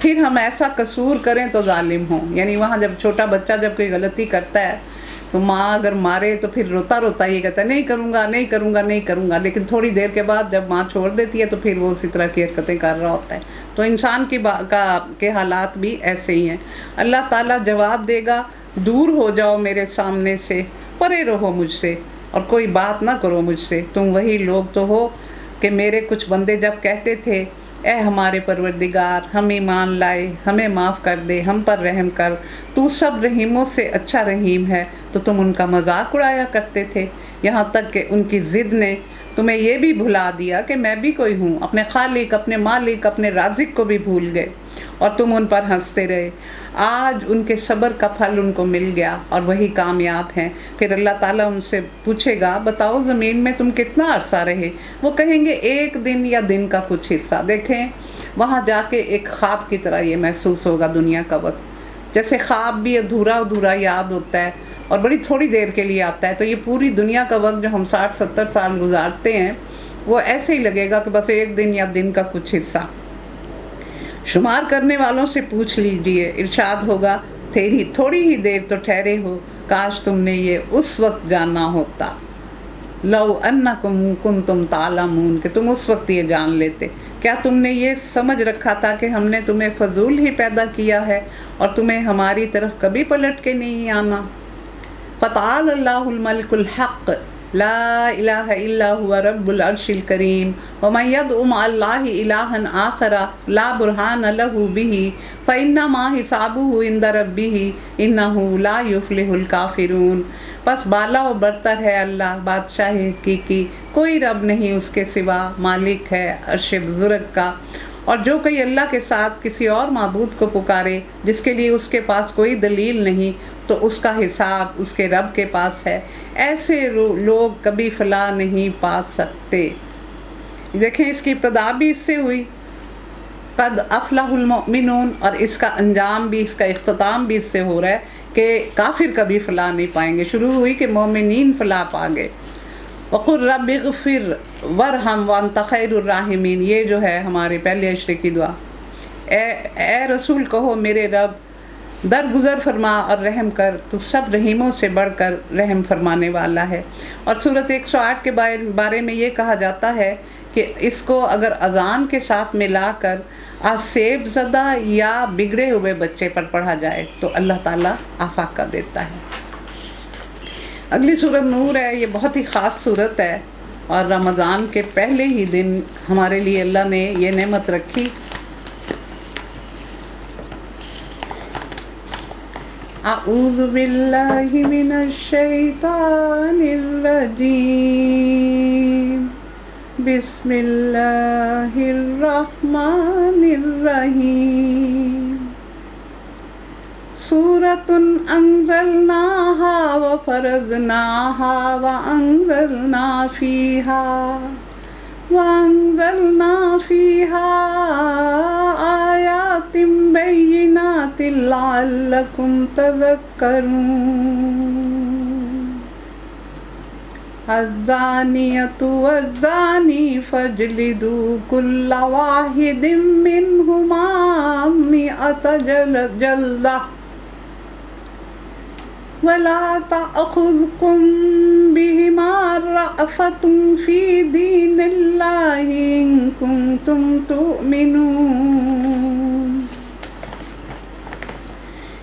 پھر ہم ایسا قصور کریں تو ظالم ہوں. یعنی وہاں جب چھوٹا بچہ جب کوئی غلطی کرتا ہے تو ماں اگر مارے تو پھر روتا روتا یہ کہتا ہے نہیں کروں گا نہیں کروں گا نہیں کروں گا، لیکن تھوڑی دیر کے بعد جب ماں چھوڑ دیتی ہے تو پھر وہ اسی طرح کی حرکتیں کر رہا ہوتا ہے. تو انسان کے حالات بھی ایسے ہی ہیں. اللہ تعالیٰ جواب دے گا دور ہو جاؤ میرے سامنے سے، پرے رہو مجھ سے اور کوئی بات نہ کرو مجھ سے. تم وہی لوگ تو ہو کہ میرے کچھ بندے جب کہتے تھے اے ہمارے پروردگار ہم ایمان لائے، ہمیں معاف کر دے، ہم پر رحم کر، تو سب رحیموں سے اچھا رحیم ہے، تو تم ان کا مذاق اڑایا کرتے تھے. یہاں تک کہ ان کی ضد نے تمہیں یہ بھی بھلا دیا کہ میں بھی کوئی ہوں. اپنے خالق، اپنے مالک، اپنے رازق کو بھی بھول گئے اور تم ان پر ہنستے رہے. آج ان کے صبر کا پھل ان کو مل گیا اور وہی کامیاب ہیں. پھر اللہ تعالیٰ ان سے پوچھے گا بتاؤ زمین میں تم کتنا عرصہ رہے؟ وہ کہیں گے ایک دن یا دن کا کچھ حصہ. دیکھیں وہاں جا کے ایک خواب کی طرح یہ محسوس ہوگا دنیا کا وقت. جیسے خواب بھی ادھورا ادھورا یاد ہوتا ہے اور بڑی تھوڑی دیر کے لیے آتا ہے، تو یہ پوری دنیا کا وقت جو ہم 60-70 سال گزارتے ہیں وہ ایسے ہی لگے گا کہ بس ایک دن یا دن کا کچھ حصہ. شمار کرنے والوں سے پوچھ لیجئے، ارشاد ہوگا تھوڑی ہی دیر تو ٹھہرے ہو، کاش تم نے یہ اس وقت جانا ہوتا. لو انکم کنتم تعلمون، کہ تم اس وقت یہ جان لیتے. کیا تم نے یہ سمجھ رکھا تھا کہ ہم نے تمہیں فضول ہی پیدا کیا ہے اور تمہیں ہماری طرف کبھی پلٹ کے نہیں آنا؟ فتعال اللہ الملک الحق لا الہ الا هو رب العرش الکریم ومن يدع مع اللہ الہا آخر لا برہان له به فانما حسابه عند ربه انہ لا یفلح الکافرون. پس بالا و برتر ہے اللہ بادشاہ حقیقی، کوئی رب نہیں اس کے سوا، مالک ہے عرش بزرگ کا. اور جو کوئی اللہ کے ساتھ کسی اور معبود کو پکارے جس کے لیے اس کے پاس کوئی دلیل نہیں، تو اس کا حساب اس کے رب کے پاس ہے. ایسے لوگ کبھی فلاح نہیں پا سکتے. دیکھیں اس کی ابتدا بھی اس سے ہوئی قد افلح المؤمنون، اور اس کا انجام بھی، اس کا اختتام بھی اس سے ہو رہا ہے کہ کافر کبھی فلاح نہیں پائیں گے. شروع ہوئی کہ مومنین فلاح پا گئے. وَقُلْ رَبِّ اغْفِرْ وَارْحَمْ وَأَنْتَ خَيْرُ الرَّاحِمِينَ، یہ جو ہے ہمارے پہلے عشرے کی دعا. اے رسول کہو میرے رب درگزر فرما اور رحم کر، تو سب رحیموں سے بڑھ کر رحم فرمانے والا ہے. اور سورۃ 108 کے بارے میں یہ کہا جاتا ہے کہ اس کو اگر اذان کے ساتھ ملا کر آسیب زدہ یا بگڑے ہوئے بچے پر پڑھا جائے تو اللہ تعالیٰ آفاقہ دیتا ہے. اگلی سورت نور ہے. یہ بہت ہی خاص سورت ہے اور رمضان کے پہلے ہی دن ہمارے لیے اللہ نے یہ نعمت رکھی. اعوذ باللہ من الشیطان الرجیم، بسم اللہ الرحمن الرحیم. سورۃ انزلناہا وفرضناہا وانزلنا فیہا آیات بینات لعلکم تذکرون. الزانیۃ والزانی فاجلدوا کل واحد منہما مئۃ جلدہ وَلَا تَأْخُذْكُمْ بِهِمَا رَأْفَةٌ فِي دِينِ اللَّهِ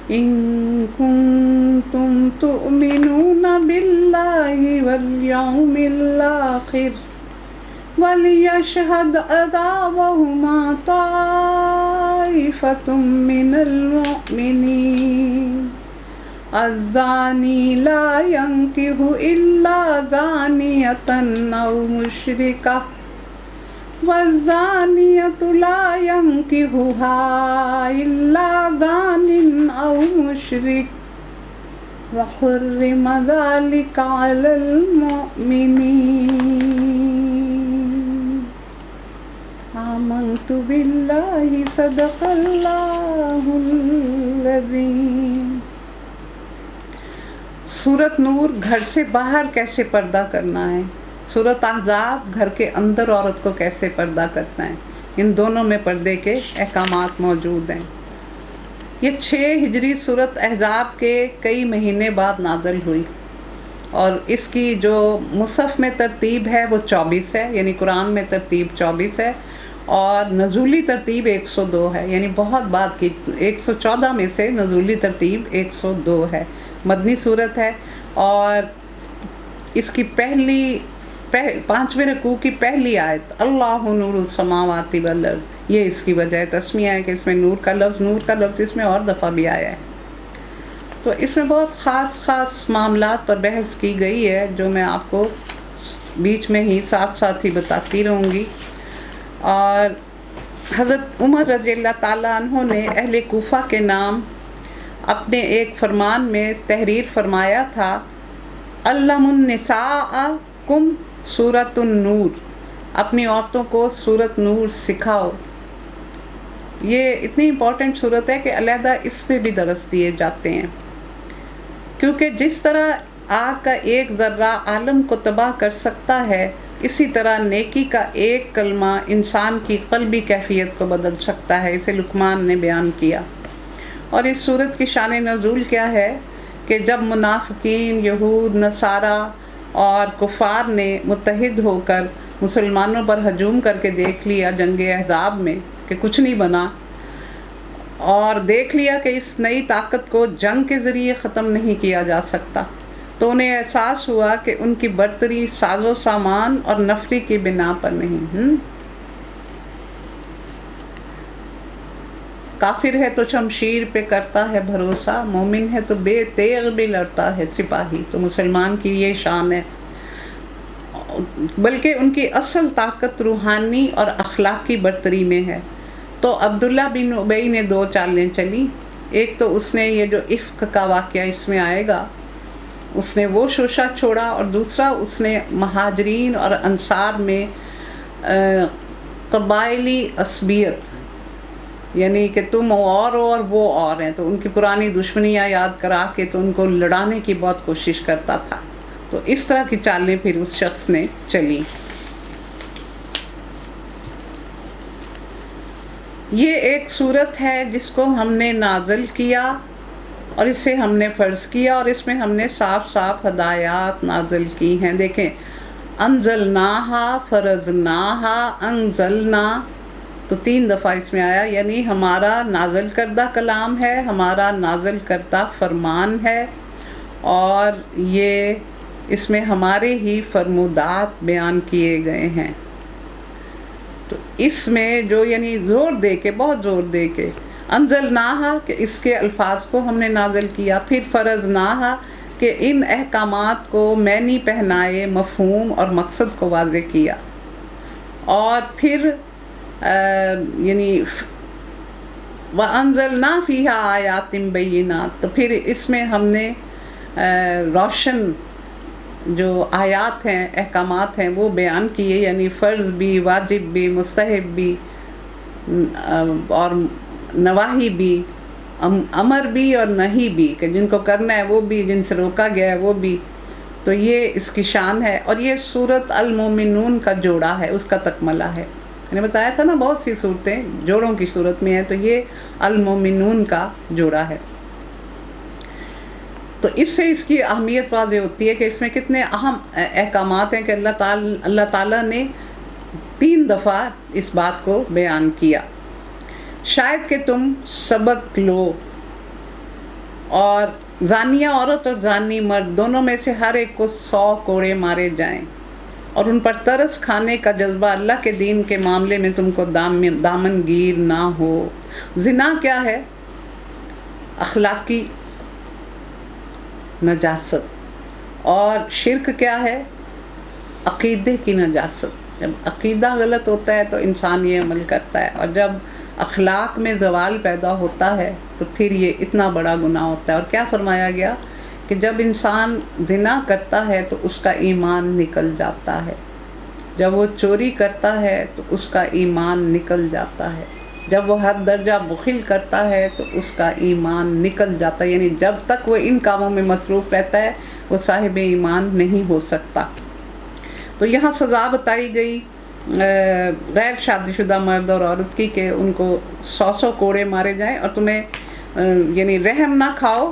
إِن كُنتُمْ تُؤْمِنُونَ بِاللَّهِ وَالْيَوْمِ الْآخِرِ وَلْيَشْهَدْ عَذَابَهُمَا طَائِفَةٌ مِّنَ الْمُؤْمِنِينَ. الزانی لا ينکح الا زانیۃ او مشرکہ والزانیۃ لا ينکحها الا زان او مشرک وحرم ذلک علی المؤمنین. آمنت باللہ صدق اللہ العظیم. سورت نور گھر سے باہر کیسے پردہ کرنا ہے، سورت احزاب گھر کے اندر عورت کو کیسے پردہ کرنا ہے. ان دونوں میں پردے کے احکامات موجود ہیں۔ یہ 6 ہجری سورت احزاب کے کئی مہینے بعد نازل ہوئی، اور اس کی جو مصحف میں ترتیب ہے وہ 24 ہے، یعنی قرآن میں ترتیب 24 ہے، اور نزولی ترتیب 102 ہے، یعنی بہت بعد کی 114 میں سے نزولی ترتیب 102 ہے۔ مدنی صورت ہے، اور اس کی 5ویں رکوع کی پہلی آیت اللہ نور السماوات والارض، یہ اس کی وجہ تسمیہ ہے کہ اس میں نور کا لفظ اس میں اور دفعہ بھی آیا ہے۔ تو اس میں بہت خاص معاملات پر بحث کی گئی ہے، جو میں آپ کو بیچ میں ہی ساتھ ہی بتاتی رہوں گی۔ اور حضرت عمر رضی اللہ تعالیٰ عنہ نے اہل کوفہ کے نام اپنے ایک فرمان میں تحریر فرمایا تھا، علم النساء کم سورۃ النور، اپنی عورتوں کو سورۃ نور سکھاؤ۔ یہ اتنی امپورٹنٹ صورت ہے کہ علیحدہ اس پہ بھی درس دیے جاتے ہیں، کیونکہ جس طرح آگ کا ایک ذرہ عالم کو تباہ کر سکتا ہے، اسی طرح نیکی کا ایک کلمہ انسان کی قلبی کیفیت کو بدل سکتا ہے، اسے لقمان نے بیان کیا۔ اور اس صورت کی شان نزول کیا ہے کہ جب منافقین، یہود، نصارہ اور کفار نے متحد ہو کر مسلمانوں پر ہجوم کر کے دیکھ لیا جنگ احزاب میں کہ کچھ نہیں بنا، اور دیکھ لیا کہ اس نئی طاقت کو جنگ کے ذریعے ختم نہیں کیا جا سکتا، تو انہیں احساس ہوا کہ ان کی برتری ساز و سامان اور نفری کی بنا پر نہیں۔ کافر ہے تو شمشیر پہ کرتا ہے بھروسہ، مومن ہے تو بے تیغ بھی لڑتا ہے سپاہی۔ تو مسلمان کی یہ شان ہے، بلکہ ان کی اصل طاقت روحانی اور اخلاقی برتری میں ہے۔ تو عبداللہ بن ابی نے 2 چالیں چلی، ایک تو اس نے یہ جو افک کا واقعہ اس میں آئے گا، اس نے وہ شوشہ چھوڑا، اور دوسرا اس نے مہاجرین اور انصار میں قبائلی عصبیت، یعنی کہ تم اور وہ اور ہیں، تو ان کی پرانی دشمنیاں یاد کرا کے تو ان کو لڑانے کی بہت کوشش کرتا تھا۔ تو اس طرح کی چالیں پھر اس شخص نے چلی۔ یہ ایک صورت ہے جس کو ہم نے نازل کیا اور اسے ہم نے فرض کیا، اور اس میں ہم نے صاف ہدایات نازل کی ہیں۔ دیکھیں، انزلناہا، فرضناہا، انزلنا، تو 3 دفعہ اس میں آیا، یعنی ہمارا نازل کردہ کلام ہے، ہمارا نازل کردہ فرمان ہے، اور یہ اس میں ہمارے ہی فرمودات بیان کیے گئے ہیں۔ تو اس میں جو یعنی بہت زور دے کے انزلناہا کہ اس کے الفاظ کو ہم نے نازل کیا، پھر فرضناہا کہ ان احکامات کو معنی پہنائے، مفہوم اور مقصد کو واضح کیا، اور پھر یعنی وَأَنزَلْنَا فِيهَا آيَاتٍ بَيِّنَاتٍ، تو پھر اس میں ہم نے روشن جو آیات ہیں، احکامات ہیں، وہ بیان کیے، یعنی فرض بھی، واجب بھی، مستحب بھی، اور نواہی بھی، امر بھی اور نہی بھی، کہ جن کو کرنا ہے وہ بھی، جن سے روکا گیا ہے وہ بھی۔ تو یہ اس کی شان ہے، اور یہ سورۃ المومنون کا جوڑا ہے، اس کا تکملہ ہے۔ میں نے بتایا تھا نا بہت سی صورتیں جوڑوں کی صورت میں ہیں، تو یہ المومنون کا جوڑا ہے۔ تو اس سے اس کی اہمیت واضح ہوتی ہے کہ اس میں کتنے اہم احکامات ہیں کہ اللہ تعالیٰ نے 3 دفعہ اس بات کو بیان کیا۔ شاید کہ تم سبق لو، اور زانیہ عورت اور زانی مرد دونوں میں سے ہر ایک کو 100 کوڑے مارے جائیں، اور ان پر ترس کھانے کا جذبہ اللہ کے دین کے معاملے میں تم کو دامن گیر نہ ہو۔ زنا کیا ہے؟ اخلاقی نجاست، اور شرک کیا ہے؟ عقیدے کی نجاست۔ جب عقیدہ غلط ہوتا ہے تو انسان یہ عمل کرتا ہے، اور جب اخلاق میں زوال پیدا ہوتا ہے تو پھر یہ اتنا بڑا گناہ ہوتا ہے۔ اور کیا فرمایا گیا کہ جب انسان زنا کرتا ہے تو اس کا ایمان نکل جاتا ہے، جب وہ چوری کرتا ہے تو اس کا ایمان نکل جاتا ہے، جب وہ حد درجہ بخل کرتا ہے تو اس کا ایمان نکل جاتا ہے، یعنی جب تک وہ ان کاموں میں مصروف رہتا ہے وہ صاحب ایمان نہیں ہو سکتا۔ تو یہاں سزا بتائی گئی غیر شادی شدہ مرد اور عورت کی کہ ان کو 100 کوڑے مارے جائیں، اور تمہیں یعنی رحم نہ کھاؤ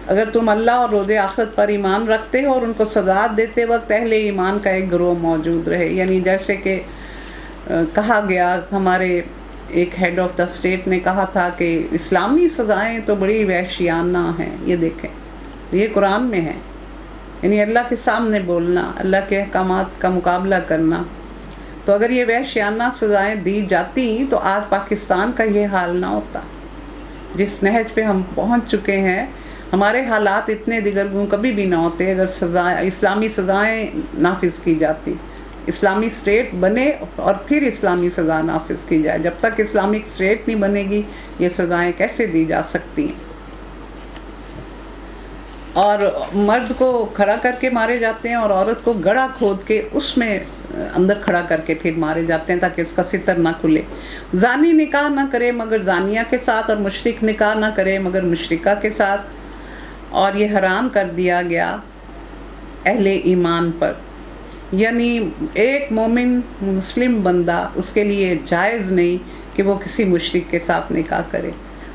اگر تم اللہ اور روز آخرت پر ایمان رکھتے ہو، اور ان کو سزا دیتے وقت اہل ایمان کا ایک گروہ موجود رہے. یعنی جیسے کہ کہا گیا، ہمارے ایک ہیڈ آف دا اسٹیٹ نے کہا تھا کہ اسلامی سزائیں تو بڑی وحشیانہ ہیں. یہ دیکھیں، یہ قرآن میں ہے. یعنی اللہ کے سامنے بولنا، اللہ کے احکامات کا مقابلہ کرنا. تو اگر یہ وحشیانہ سزائیں دی جاتی تو آج پاکستان کا یہ حال نہ ہوتا. جس نہج پہ ہم پہنچ چکے ہیں، ہمارے حالات اتنے دیگرگوں کبھی بھی نہ ہوتے اگر اسلامی سزائیں نافذ کی جاتی. اسلامی اسٹیٹ بنے اور پھر اسلامی سزا نافذ کی جائے. جب تک اسلامک اسٹیٹ نہیں بنے گی یہ سزائیں کیسے دی جا سکتی ہیں؟ اور مرد کو کھڑا کر کے مارے جاتے ہیں اور عورت کو گڑھا کھود کے اس میں اندر کھڑا کر کے پھر مارے جاتے ہیں تاکہ اس کا ستر نہ کھلے. زانی نکاح نہ کرے مگر زانیہ کے ساتھ، اور مشرک نکاح نہ کرے مگر مشرکہ کے ساتھ. اور یہ حرام کر دیا گیا اہل ایمان پر. یعنی ایک مومن مسلم بندہ، اس کے لیے جائز نہیں کہ وہ کسی مشرک کے ساتھ نکاح کرے.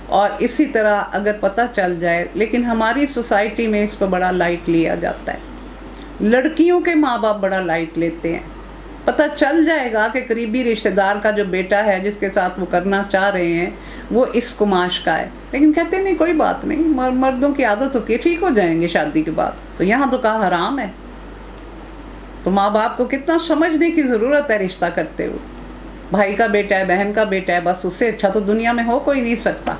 اور اسی طرح اگر پتہ چل جائے، لیکن ہماری سوسائٹی میں اس کو بڑا لائٹ لیا جاتا ہے. لڑکیوں کے ماں باپ بڑا لائٹ لیتے ہیں. پتہ چل جائے گا کہ قریبی رشتہ دار کا جو بیٹا ہے جس کے ساتھ وہ کرنا چاہ رہے ہیں وہ اس کماش کا ہے، لیکن کہتے نہیں کوئی بات نہیں، مردوں کی عادت ہوتی ہے، ٹھیک ہو جائیں گے شادی کے بعد. تو یہاں تو کہا حرام ہے. تو ماں باپ کو کتنا سمجھنے کی ضرورت ہے رشتہ کرتے ہوئے. بھائی کا بیٹا ہے، بہن کا بیٹا ہے، بس اس سے اچھا تو دنیا میں ہو کوئی نہیں سکتا.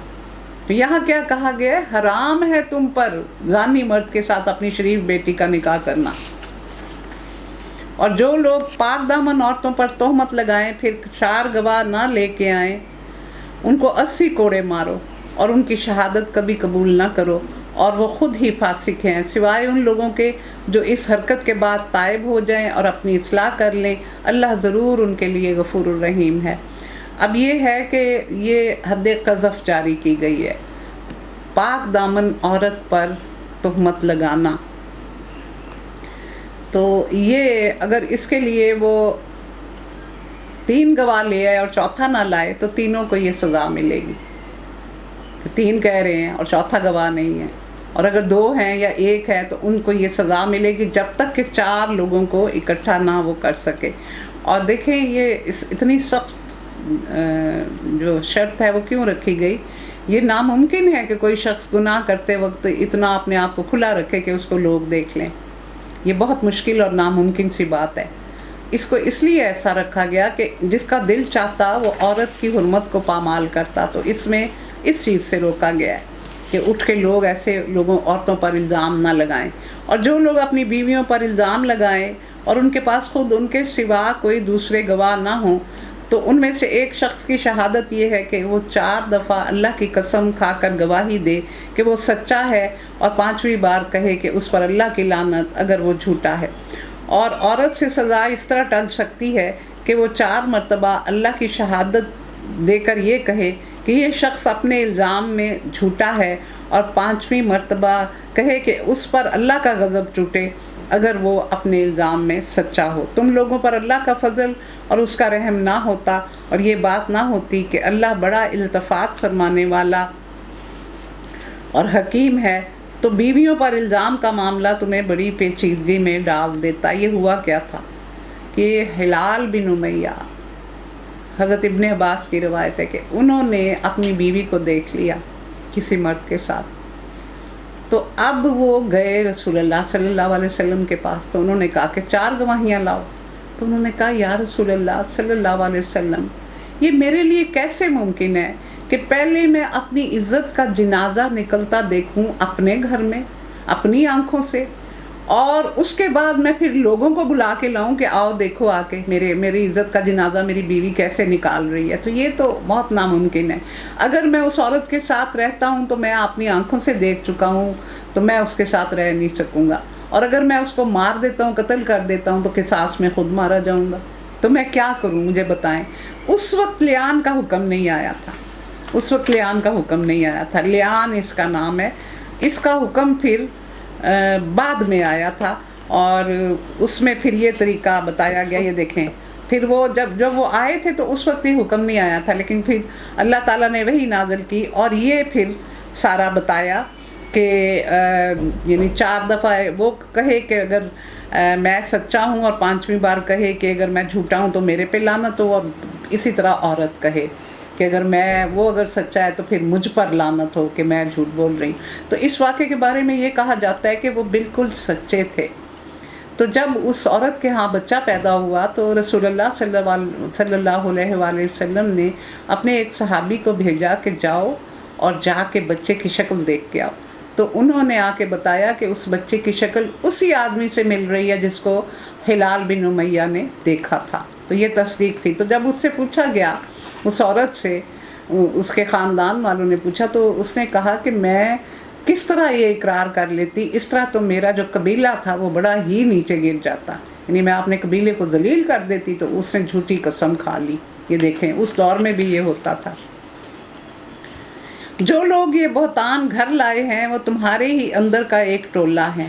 تو یہاں کیا کہا گیا ہے؟ حرام ہے تم پر زانی مرد کے ساتھ اپنی شریف بیٹی کا نکاح کرنا. اور جو لوگ پاک دامن عورتوں پر تہمت لگائیں پھر 4 گواہ نہ لے کے آئیں، ان کو 80 کوڑے مارو اور ان کی شہادت کبھی قبول نہ کرو، اور وہ خود ہی فاسق ہیں سوائے ان لوگوں کے جو اس حرکت کے بعد تائب ہو جائیں اور اپنی اصلاح کر لیں. اللہ ضرور ان کے لیے غفور الرحیم ہے. اب یہ ہے کہ یہ حد قذف جاری کی گئی ہے، پاک دامن عورت پر تہمت لگانا. تو یہ اگر اس کے لیے وہ 3 گواہ لے آئے اور چوتھا نہ لائے تو تینوں کو یہ سزا ملے گی. 3 کہہ رہے ہیں اور چوتھا گواہ نہیں ہے، اور اگر 2 ہیں یا 1 ہے تو ان کو یہ سزا ملے گی جب تک کہ 4 لوگوں کو اکٹھا نہ وہ کر سکے. اور دیکھیں یہ اتنی سخت جو شرط ہے وہ کیوں رکھی گئی؟ یہ ناممکن ہے کہ کوئی شخص گناہ کرتے وقت اتنا اپنے آپ کو کھلا رکھے کہ اس کو لوگ دیکھ لیں. یہ بہت مشکل اور ناممکن سی بات ہے. اس کو اس لیے ایسا رکھا گیا کہ جس کا دل چاہتا وہ عورت کی حرمت کو پامال کرتا. تو اس میں اس چیز سے روکا گیا ہے کہ اٹھ کے لوگ ایسے عورتوں پر الزام نہ لگائیں. اور جو لوگ اپنی بیویوں پر الزام لگائیں اور ان کے پاس خود ان کے سوا کوئی دوسرے گواہ نہ ہوں، تو ان میں سے ایک شخص کی شہادت یہ ہے کہ وہ 4 دفعہ اللہ کی قسم کھا کر گواہی دے کہ وہ سچا ہے، اور 5ویں بار کہے کہ اس پر اللہ کی لعنت اگر وہ جھوٹا ہے. اور عورت سے سزا اس طرح ٹل سکتی ہے کہ وہ 4 مرتبہ اللہ کی شہادت دے کر یہ کہے کہ یہ شخص اپنے الزام میں جھوٹا ہے، اور 5ویں مرتبہ کہے کہ اس پر اللہ کا غضب ٹوٹے اگر وہ اپنے الزام میں سچا ہو. تم لوگوں پر اللہ کا فضل اور اس کا رحم نہ ہوتا اور یہ بات نہ ہوتی کہ اللہ بڑا التفات فرمانے والا اور حکیم ہے تو بیویوں پر الزام کا معاملہ تمہیں بڑی پیچیدگی میں ڈال دیتا. یہ ہوا کیا تھا کہ ہلال بن امیہ، حضرت ابن عباس کی روایت ہے کہ انہوں نے اپنی بیوی کو دیکھ لیا کسی مرد کے ساتھ. تو اب وہ گئے رسول اللہ صلی اللہ علیہ وسلم کے پاس. تو انہوں نے کہا کہ 4 گواہیاں لاؤ. تو انہوں نے کہا یا رسول اللہ صلی اللہ علیہ وسلم، یہ میرے لیے کیسے ممکن ہے کہ پہلے میں اپنی عزت کا جنازہ نکلتا دیکھوں اپنے گھر میں اپنی آنکھوں سے، اور اس کے بعد میں پھر لوگوں کو بلا کے لاؤں کہ آؤ دیکھو آ کے میری عزت کا جنازہ میری بیوی کیسے نکال رہی ہے. تو یہ تو بہت ناممکن ہے. اگر میں اس عورت کے ساتھ رہتا ہوں تو میں اپنی آنکھوں سے دیکھ چکا ہوں، تو میں اس کے ساتھ رہ نہیں سکوں گا. اور اگر میں اس کو مار دیتا ہوں، قتل کر دیتا ہوں، تو قصاص میں خود مارا جاؤں گا. تو میں کیا کروں؟ مجھے بتائیں. اس وقت لیان کا حکم نہیں آیا تھا. اس وقت لیان کا حکم نہیں آیا تھا. لیان اس کا نام ہے. اس کا حکم پھر بعد میں آیا تھا، اور اس میں پھر یہ طریقہ بتایا گیا. یہ دیکھیں پھر وہ جب وہ آئے تھے تو اس وقت یہ حکم نہیں آیا تھا، لیکن پھر اللہ تعالیٰ نے وہی نازل کی اور یہ پھر سارا بتایا کہ یعنی 4 دفعہ وہ کہے کہ اگر میں سچا ہوں، اور 5ویں بار کہے کہ اگر میں جھوٹا ہوں تو میرے پہ لعنت ہو، اور اسی طرح عورت کہے کہ اگر سچا ہے تو پھر مجھ پر لعنت ہو کہ میں جھوٹ بول رہی ہوں۔ تو اس واقعے کے بارے میں یہ کہا جاتا ہے کہ وہ بالکل سچے تھے۔ تو جب اس عورت کے ہاں بچہ پیدا ہوا تو رسول اللہ صلی اللہ علیہ وآلہ وسلم نے اپنے ایک صحابی کو بھیجا کہ جاؤ اور جا کے بچے کی شکل دیکھ کے آؤ۔ تو انہوں نے آ کے بتایا کہ اس بچے کی شکل اسی آدمی سے مل رہی ہے جس کو ہلال بن امیہ نے دیکھا تھا۔ تو یہ تصدیق تھی۔ تو جب اس سے پوچھا گیا، اس عورت سے، اس کے خاندان والوں نے پوچھا، تو اس نے کہا کہ میں کس طرح یہ اقرار کر لیتی، اس طرح تو میرا جو قبیلہ تھا وہ بڑا ہی نیچے گر جاتا، یعنی میں اپنے قبیلے کو ذلیل کر دیتی۔ تو اس نے جھوٹی قسم کھا لی۔ یہ دیکھیں اس دور میں بھی یہ ہوتا تھا۔ جو لوگ یہ بہتان گھر لائے ہیں وہ تمہارے ہی اندر کا ایک ٹولہ ہیں۔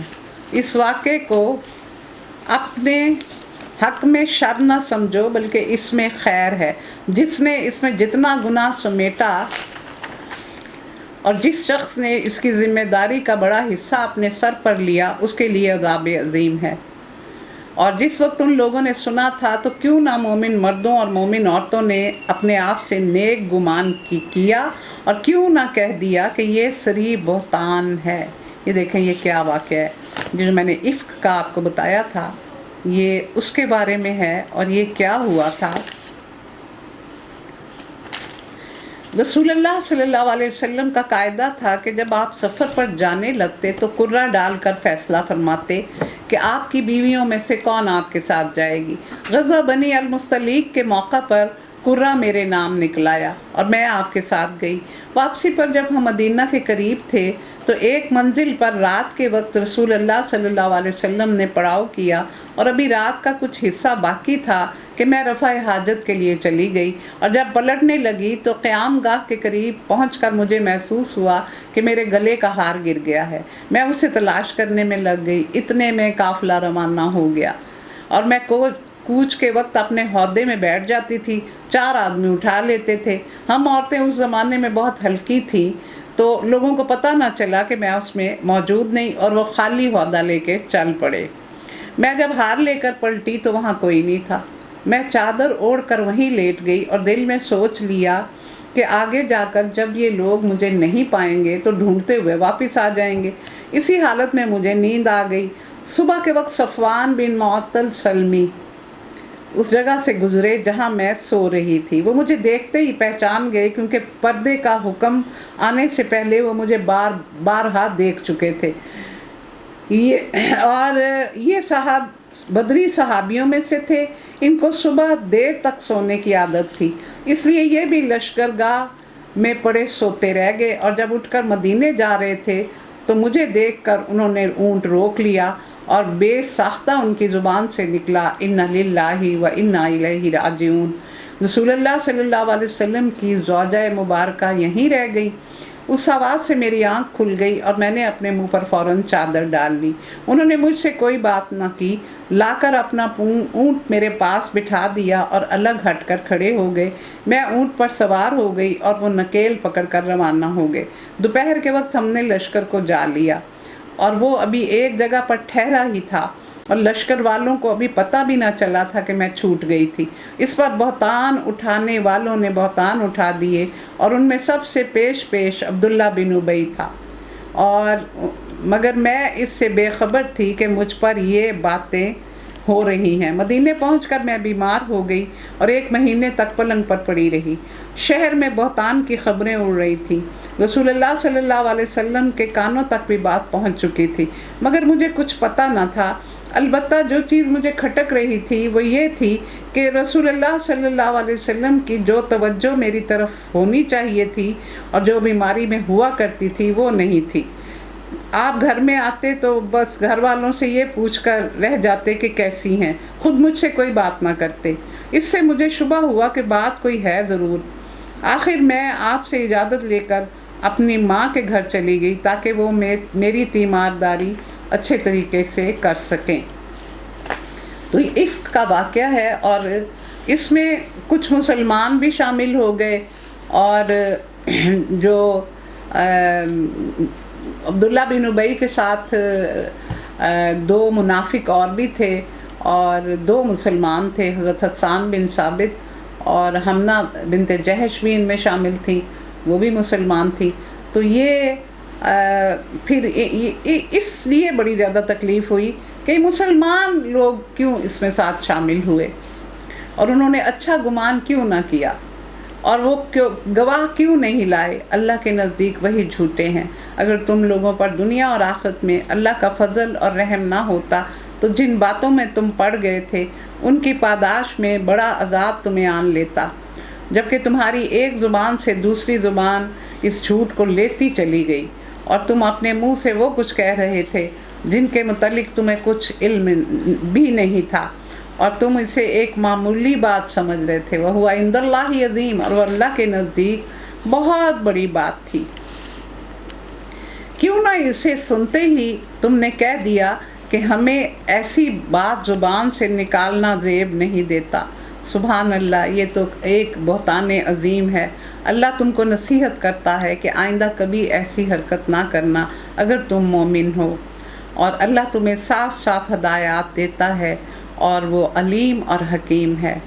اس واقعے کو اپنے حق میں شر نہ سمجھو بلکہ اس میں خیر ہے۔ جس نے اس میں جتنا گناہ سمیٹا اور جس شخص نے اس کی ذمہ داری کا بڑا حصہ اپنے سر پر لیا، اس کے لیے عذاب عظیم ہے۔ اور جس وقت ان لوگوں نے سنا تھا تو کیوں نہ مومن مردوں اور مومن عورتوں نے اپنے آپ سے نیک گمان کیا، اور کیوں نہ کہہ دیا کہ یہ سری بہتان ہے۔ یہ دیکھیں یہ کیا واقعہ ہے، جو میں نے افک کا آپ کو بتایا تھا، یہ اس کے بارے میں ہے۔ اور یہ کیا ہوا تھا، رسول اللہ صلی اللہ علیہ وسلم کا قاعدہ تھا کہ جب آپ سفر پر جانے لگتے تو قرہ ڈال کر فیصلہ فرماتے کہ آپ کی بیویوں میں سے کون آپ کے ساتھ جائے گی۔ غزوہ بنی المصطلق کے موقع پر قرہ میرے نام نکلایا اور میں آپ کے ساتھ گئی۔ واپسی پر جب ہم مدینہ کے قریب تھے تو ایک منزل پر رات کے وقت رسول اللہ صلی اللہ علیہ وسلم نے پڑاؤ کیا، اور ابھی رات کا کچھ حصہ باقی تھا کہ میں رفع حاجت کے لیے چلی گئی، اور جب پلٹنے لگی تو قیام گاہ کے قریب پہنچ کر مجھے محسوس ہوا کہ میرے گلے کا ہار گر گیا ہے۔ میں اسے تلاش کرنے میں لگ گئی، اتنے میں قافلہ روانہ ہو گیا، اور میں کوچ کے وقت اپنے عہدے میں بیٹھ جاتی تھی۔ 4 آدمی اٹھا لیتے تھے۔ ہم عورتیں اس زمانے میں بہت ہلکی تھیں، تو لوگوں کو پتہ نہ چلا کہ میں اس میں موجود نہیں، اور وہ خالی عہدہ لے کے چل پڑے۔ میں جب ہار لے کر پلٹی تو وہاں کوئی نہیں تھا۔ میں چادر اوڑھ کر وہیں لیٹ گئی اور دل میں سوچ لیا کہ آگے جا کر جب یہ لوگ مجھے نہیں پائیں گے تو ڈھونڈتے ہوئے واپس آ جائیں گے۔ اسی حالت میں مجھے نیند آ گئی۔ صبح کے وقت صفوان بن معطل سلمی اس جگہ سے گزرے جہاں میں سو رہی تھی۔ وہ مجھے دیکھتے ہی پہچان گئے، کیونکہ پردے کا حکم آنے سے پہلے وہ مجھے بارہا دیکھ چکے تھے۔ یہ صاحب بدری صحابیوں میں سے تھے۔ ان کو صبح دیر تک سونے کی عادت تھی، اس لیے یہ بھی لشکرگاہ میں پڑے سوتے رہ گئے، اور جب اٹھ کر مدینے جا رہے تھے تو مجھے دیکھ کر انہوں نے اونٹ روک لیا، اور بے ساختہ ان کی زبان سے نکلا اِنَّ لِلَّهِ وَإِنَّا إِلَيْهِ رَاجِعُونَ۔ رسول اللہ صلی اللہ علیہ وسلم کی زوجہ مبارکہ یہیں رہ گئی۔ اس آواز سے میری آنکھ کھل گئی اور میں نے اپنے منہ پر فوراً چادر ڈال لی۔ انہوں نے مجھ سے کوئی بات نہ کی، لا کر اپنا اونٹ میرے پاس بٹھا دیا اور الگ ہٹ کر کھڑے ہو گئے۔ میں اونٹ پر سوار ہو گئی اور وہ نکیل پکڑ کر روانہ ہو گئے۔ دوپہر کے وقت ہم نے لشکر کو جا لیا، اور وہ ابھی ایک جگہ پر ٹھہرا ہی تھا، اور لشکر والوں کو ابھی پتہ بھی نہ چلا تھا کہ میں چھوٹ گئی تھی۔ اس پر بہتان اٹھانے والوں نے بہتان اٹھا دیے، اور ان میں سب سے پیش عبداللہ بن ابی تھا، اور مگر میں اس سے بے خبر تھی کہ مجھ پر یہ باتیں ہو رہی ہیں۔ مدینے پہنچ کر میں بیمار ہو گئی اور 1 مہینے تک پلنگ پر پڑی رہی۔ شہر میں بہتان کی خبریں اڑ رہی تھیں۔ رسول اللہ صلی اللہ علیہ وسلم کے کانوں تک بھی بات پہنچ چکی تھی، مگر مجھے کچھ پتہ نہ تھا۔ البتہ جو چیز مجھے کھٹک رہی تھی وہ یہ تھی کہ رسول اللہ صلی اللہ علیہ وسلم کی جو توجہ میری طرف ہونی چاہیے تھی اور جو بیماری میں ہوا کرتی تھی وہ نہیں تھی۔ آپ گھر میں آتے تو بس گھر والوں سے یہ پوچھ کر رہ جاتے کہ کیسی ہیں، خود مجھ سے کوئی بات نہ کرتے۔ اس سے مجھے شبہ ہوا کہ بات کوئی ہے ضرور۔ آخر میں آپ سے اجازت لے کر اپنی ماں کے گھر چلی گئی تاکہ وہ میری تیمارداری اچھے طریقے سے کر سکیں۔ تو یہ افک کا واقعہ ہے، اور اس میں کچھ مسلمان بھی شامل ہو گئے، اور جو عبداللہ بن ابی کے ساتھ 2 منافق اور بھی تھے، اور 2 مسلمان تھے، حضرت حسان بن ثابت اور حمنہ بنت جہش بھی ان میں شامل تھی، وہ بھی مسلمان تھی۔ تو یہ پھر اس لیے بڑی زیادہ تکلیف ہوئی کہ مسلمان لوگ کیوں اس میں ساتھ شامل ہوئے، اور انہوں نے اچھا گمان کیوں نہ کیا، اور وہ گواہ کیوں نہیں لائے۔ اللہ کے نزدیک وہی جھوٹے ہیں۔ اگر تم لوگوں پر دنیا اور آخرت میں اللہ کا فضل اور رحم نہ ہوتا تو جن باتوں میں تم پڑ گئے تھے ان کی پاداش میں بڑا عذاب تمہیں آن لیتا، جبکہ تمہاری ایک زبان سے دوسری زبان اس جھوٹ کو لیتی چلی گئی، اور تم اپنے منہ سے وہ کچھ کہہ رہے تھے جن کے متعلق تمہیں کچھ علم بھی نہیں تھا، اور تم اسے ایک معمولی بات سمجھ رہے تھے، وَهُوَ عِندَ اللَّهِ عظیم، اور وہ اللہ کے نزدیک بہت بڑی بات تھی۔ کیوں نہ اسے سنتے ہی تم نے کہہ دیا کہ ہمیں ایسی بات زبان سے نکالنا زیب نہیں دیتا۔ سبحان اللہ، یہ تو ایک بہتان عظیم ہے۔ اللہ تم کو نصیحت کرتا ہے کہ آئندہ کبھی ایسی حرکت نہ کرنا اگر تم مومن ہو، اور اللہ تمہیں صاف صاف ہدایات دیتا ہے، اور وہ علیم اور حکیم ہے۔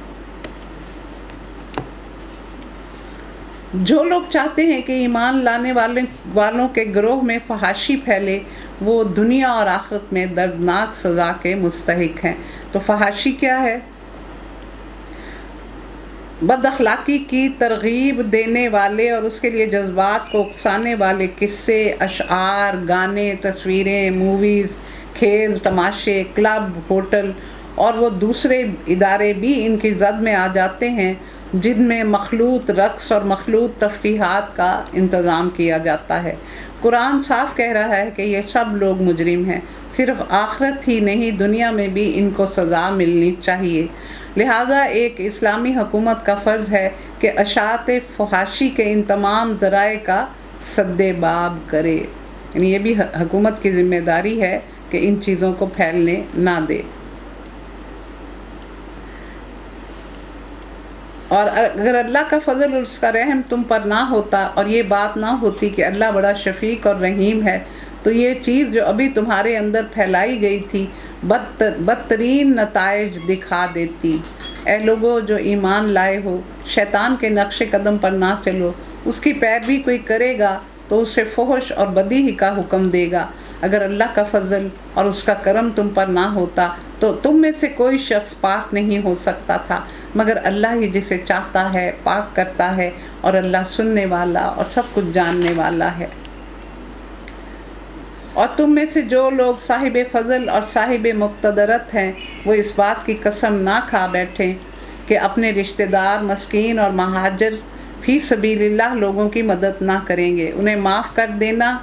جو لوگ چاہتے ہیں کہ ایمان لانے والوں کے گروہ میں فحاشی پھیلے، وہ دنیا اور آخرت میں دردناک سزا کے مستحق ہیں۔ تو فحاشی کیا ہے؟ بد اخلاقی کی ترغیب دینے والے اور اس کے لیے جذبات کو اکسانے والے قصے، اشعار، گانے، تصویریں، موویز، کھیل، تماشے، کلب، ہوٹل اور وہ دوسرے ادارے بھی ان کی زد میں آ جاتے ہیں جن میں مخلوط رقص اور مخلوط تفریحات کا انتظام کیا جاتا ہے۔ قرآن صاف کہہ رہا ہے کہ یہ سب لوگ مجرم ہیں، صرف آخرت ہی نہیں دنیا میں بھی ان کو سزا ملنی چاہیے۔ لہٰذا ایک اسلامی حکومت کا فرض ہے کہ اشاعت فحاشی کے ان تمام ذرائع کا سد باب کرے، یعنی یہ بھی حکومت کی ذمہ داری ہے کہ ان چیزوں کو پھیلنے نہ دے۔ اور اگر اللہ کا فضل اور اس کا رحم تم پر نہ ہوتا اور یہ بات نہ ہوتی کہ اللہ بڑا شفیق اور رحیم ہے، تو یہ چیز جو ابھی تمہارے اندر پھیلائی گئی تھی بدترین نتائج دکھا دیتی۔ اے لوگو جو ایمان لائے ہو، شیطان کے نقش قدم پر نہ چلو، اس کی پیروی کوئی کرے گا تو اسے فحش اور بدی ہی کا حکم دے گا۔ اگر اللہ کا فضل اور اس کا کرم تم پر نہ ہوتا تو تم میں سے کوئی شخص پاک نہیں ہو سکتا تھا، مگر اللہ ہی جسے چاہتا ہے پاک کرتا ہے، اور اللہ سننے والا اور سب کچھ جاننے والا ہے۔ اور تم میں سے جو لوگ صاحب فضل اور صاحب مقتدرت ہیں، وہ اس بات کی قسم نہ کھا بیٹھیں کہ اپنے رشتہ دار، مسکین اور مہاجر فی سبیل اللہ لوگوں کی مدد نہ کریں گے۔ انہیں معاف کر دینا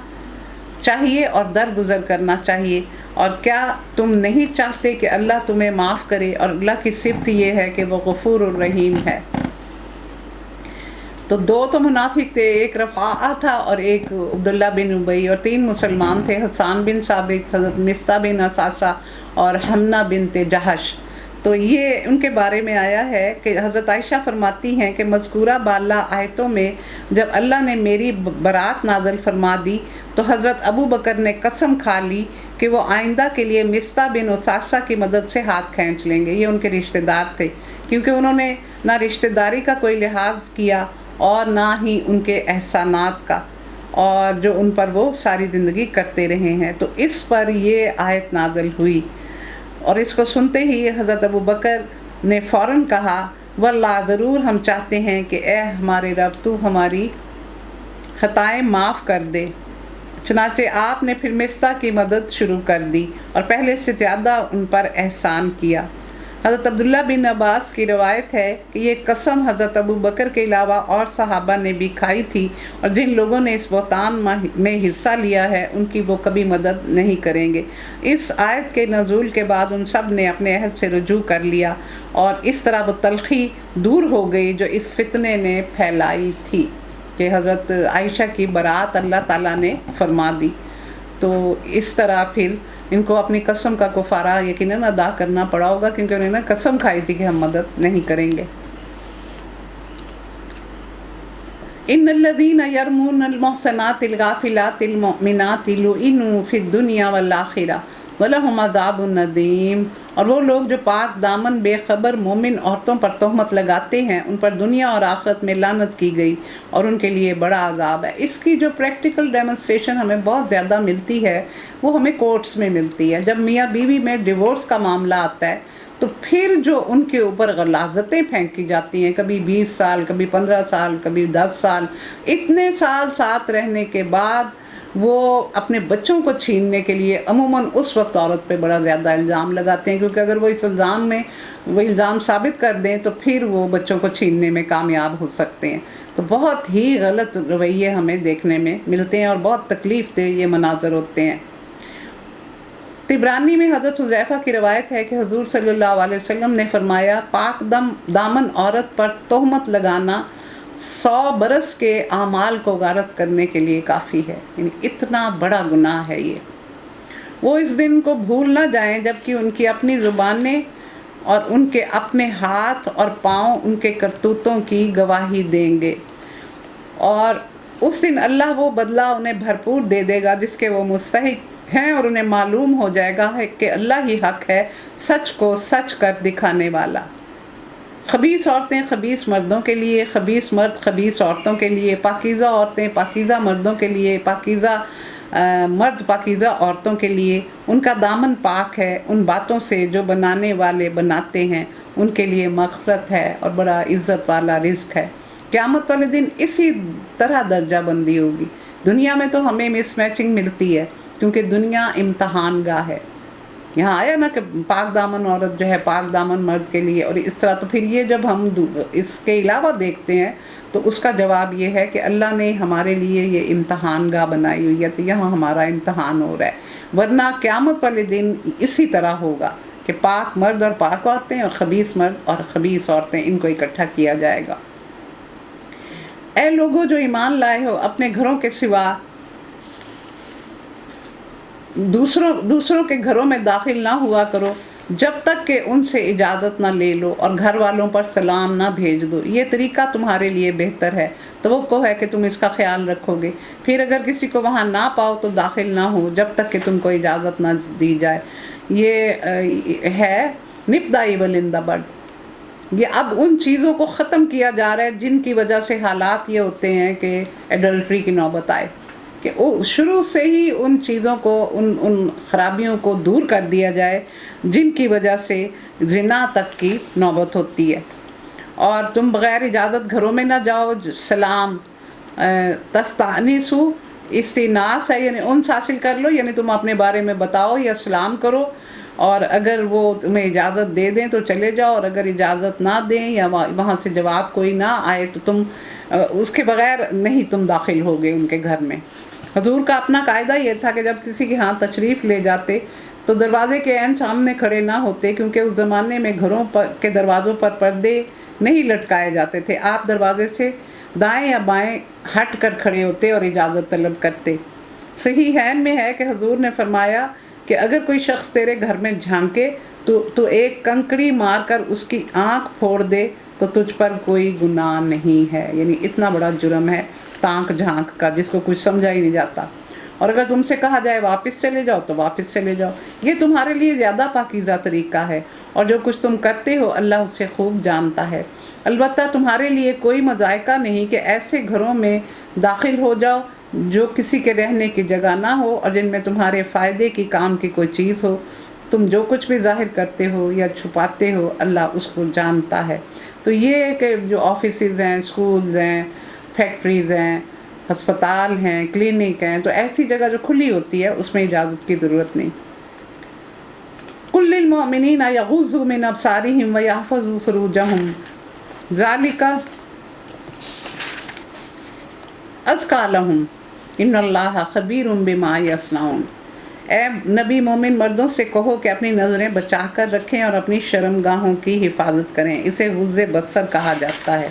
چاہیے اور درگزر کرنا چاہیے۔ اور کیا تم نہیں چاہتے کہ اللہ تمہیں معاف کرے؟ اور اللہ کی صفت یہ ہے کہ وہ غفور الرحیم ہے۔ تو 2 تو منافق تھے، ایک رفاعہ تھا اور ایک عبداللہ بن ابی، اور 3 مسلمان تھے، حسان بن ثابت، حضرت مصطح بن اساسہ اور حمنہ بنت جہش۔ تو یہ ان کے بارے میں آیا ہے کہ حضرت عائشہ فرماتی ہیں کہ مذکورہ بالا آیتوں میں جب اللہ نے میری برات نازل فرما دی تو حضرت ابو بکر نے قسم کھا لی کہ وہ آئندہ کے لیے مصطح بن اساسہ کی مدد سے ہاتھ کھینچ لیں گے۔ یہ ان کے رشتہ دار تھے، کیونکہ انہوں نے نہ رشتہ داری کا کوئی لحاظ کیا اور نہ ہی ان کے احسانات کا، اور جو ان پر وہ ساری زندگی کرتے رہے ہیں۔ تو اس پر یہ آیت نازل ہوئی، اور اس کو سنتے ہی حضرت ابو بکر نے فوراً کہا، واللہ ضرور ہم چاہتے ہیں کہ اے ہمارے رب تو ہماری خطائیں معاف کر دے۔ چنانچہ آپ نے پھر مصطح کی مدد شروع کر دی اور پہلے سے زیادہ ان پر احسان کیا۔ حضرت عبداللہ بن عباس کی روایت ہے کہ یہ قسم حضرت ابو بکر کے علاوہ اور صحابہ نے بھی کھائی تھی، اور جن لوگوں نے اس بہتان میں حصہ لیا ہے ان کی وہ کبھی مدد نہیں کریں گے۔ اس آیت کے نزول کے بعد ان سب نے اپنے عہد سے رجوع کر لیا، اور اس طرح وہ تلخی دور ہو گئی جو اس فتنے نے پھیلائی تھی کہ حضرت عائشہ کی برات اللہ تعالیٰ نے فرما دی۔ تو اس طرح پھر ان کو اپنی قسم کا کفارہ یقیناً ادا کرنا پڑا ہوگا، کیونکہ انہوں نے قسم کھائی تھی کہ ہم مدد نہیں کریں گے۔ ان الذین یرمون المحصنات الغافلات المؤمنات لعنوا فی الدنیا والآخرہ وَلَهُمْ عَذَابٌ عَظِيمٌ، اور وہ لوگ جو پاک دامن بے خبر مومن عورتوں پر تہمت لگاتے ہیں ان پر دنیا اور آخرت میں لعنت کی گئی اور ان کے لیے بڑا عذاب ہے۔ اس کی جو پریکٹیکل ڈیمونسٹریشن ہمیں بہت زیادہ ملتی ہے وہ ہمیں کورٹس میں ملتی ہے۔ جب میاں بیوی میں ڈیورس کا معاملہ آتا ہے تو پھر جو ان کے اوپر غلاظتیں پھینکی جاتی ہیں، کبھی 20 سال، کبھی 15 سال، کبھی 10 سال، اتنے سال ساتھ رہنے کے بعد وہ اپنے بچوں کو چھیننے کے لیے عموماً اس وقت عورت پہ بڑا زیادہ الزام لگاتے ہیں، کیونکہ اگر وہ اس الزام میں وہ الزام ثابت کر دیں تو پھر وہ بچوں کو چھیننے میں کامیاب ہو سکتے ہیں۔ تو بہت ہی غلط رویے ہمیں دیکھنے میں ملتے ہیں اور بہت تکلیف دہ یہ مناظر ہوتے ہیں۔ طبرانی میں حضرت حذیفہ کی روایت ہے کہ حضور صلی اللہ علیہ وسلم نے فرمایا، پاک دامن عورت پر تہمت لگانا 100 برس کے اعمال کو غارت کرنے کے لیے کافی ہے، یعنی اتنا بڑا گناہ ہے یہ۔ وہ اس دن کو بھول نہ جائیں جبکہ ان کی اپنی زبانیں اور ان کے اپنے ہاتھ اور پاؤں ان کے کرتوتوں کی گواہی دیں گے، اور اس دن اللہ وہ بدلہ انہیں بھرپور دے دے گا جس کے وہ مستحق ہیں، اور انہیں معلوم ہو جائے گا کہ اللہ ہی حق ہے، سچ کو سچ کر دکھانے والا۔ خبیث عورتیں خبیث مردوں کے لیے، خبیث مرد خبیث عورتوں کے لیے، پاکیزہ عورتیں پاکیزہ مردوں کے لیے، پاکیزہ مرد پاکیزہ عورتوں کے لیے۔ ان کا دامن پاک ہے ان باتوں سے جو بنانے والے بناتے ہیں، ان کے لیے مغفرت ہے اور بڑا عزت والا رزق ہے۔ قیامت والے دن اسی طرح درجہ بندی ہوگی۔ دنیا میں تو ہمیں مس میچنگ ملتی ہے کیونکہ دنیا امتحان گاہ ہے۔ یہاں آیا نا کہ پاک دامن عورت جو ہے پاک دامن مرد کے لیے، اور اس طرح۔ تو پھر یہ جب ہم اس کے علاوہ دیکھتے ہیں تو اس کا جواب یہ ہے کہ اللہ نے ہمارے لیے یہ امتحان گاہ بنائی ہوئی ہے، تو یہاں ہمارا امتحان ہو رہا ہے۔ ورنہ قیامت والے دن اسی طرح ہوگا کہ پاک مرد اور پاک عورتیں اور خبیث مرد اور خبیث عورتیں، ان کو اکٹھا کیا جائے گا۔ اے لوگوں جو ایمان لائے ہو، اپنے گھروں کے سوا دوسروں کے گھروں میں داخل نہ ہوا کرو جب تک کہ ان سے اجازت نہ لے لو، اور گھر والوں پر سلام نہ بھیج دو، یہ طریقہ تمہارے لیے بہتر ہے۔ توقع ہے کہ تم اس کا خیال رکھو گے۔ پھر اگر کسی کو وہاں نہ پاؤ تو داخل نہ ہو جب تک کہ تم کو اجازت نہ دی جائے۔ یہ ہے نپ دا ایول ان دا بڈ۔ یہ اب ان چیزوں کو ختم کیا جا رہا ہے جن کی وجہ سے حالات یہ ہوتے ہیں کہ ایڈلٹری کی نوبت آئے، کہ شروع سے ہی ان چیزوں کو، ان خرابیوں کو دور کر دیا جائے جن کی وجہ سے زنا تک کی نوبت ہوتی ہے۔ اور تم بغیر اجازت گھروں میں نہ جاؤ۔ سلام تستانسو، استئناس ہے یعنی انس حاصل کر لو، یعنی تم اپنے بارے میں بتاؤ یا سلام کرو، اور اگر وہ تمہیں اجازت دے دیں تو چلے جاؤ، اور اگر اجازت نہ دیں یا وہاں سے جواب کوئی نہ آئے تو تم اس کے بغیر نہیں تم داخل ہوگے ان کے گھر میں۔ حضور کا اپنا قاعدہ یہ تھا کہ جب کسی کے ہاں تشریف لے جاتے تو دروازے کے عین سامنے کھڑے نہ ہوتے، کیونکہ اس زمانے میں گھروں کے دروازوں پر پردے نہیں لٹکائے جاتے تھے۔ آپ دروازے سے دائیں یا بائیں ہٹ کر کھڑے ہوتے اور اجازت طلب کرتے۔ صحیحین میں ہے کہ حضور نے فرمایا کہ اگر کوئی شخص تیرے گھر میں جھانکے تو ایک کنکڑی مار کر اس کی آنکھ پھوڑ دے تو تجھ پر کوئی گناہ نہیں ہے، یعنی اتنا بڑا جرم ہے تانک جھانک کا جس کو کچھ سمجھا ہی نہیں جاتا۔ اور اگر تم سے کہا جائے واپس چلے جاؤ تو واپس چلے جاؤ، یہ تمہارے لیے زیادہ پاکیزہ طریقہ ہے، اور جو کچھ تم کرتے ہو اللہ اس سے خوب جانتا ہے۔ البتہ تمہارے لیے کوئی مذائقہ نہیں کہ ایسے گھروں میں داخل ہو جاؤ جو کسی کے رہنے کی جگہ نہ ہو اور جن میں تمہارے فائدے کی کام کی کوئی چیز ہو۔ تم جو کچھ بھی ظاہر کرتے ہو یا چھپاتے ہو اللہ اس کو جانتا ہے۔ تو یہ کہ جو آفیسز ہیں، سکولز ہیں، فیکٹریز ہیں، ہسپتال ہیں، کلینک ہیں، تو ایسی جگہ جو کھلی ہوتی ہے اس میں اجازت کی ضرورت نہیں۔ قُل لِّلْمُؤْمِنِينَ يَغُضُّوا مِنْ أَبْصَارِهِمْ وَيَحْفَظُوا فُرُوجَهُمْ ذَلِكَ أَزْكَىٰ لَهُمْ إِنَّ اللَّهَ خَبِيرٌ بِمَا يَصْنَعُونَ۔ اے نبی مومن مردوں سے کہو کہ اپنی نظریں بچا کر رکھیں اور اپنی شرمگاہوں کی حفاظت کریں، اسے غض بصر کہا جاتا ہے۔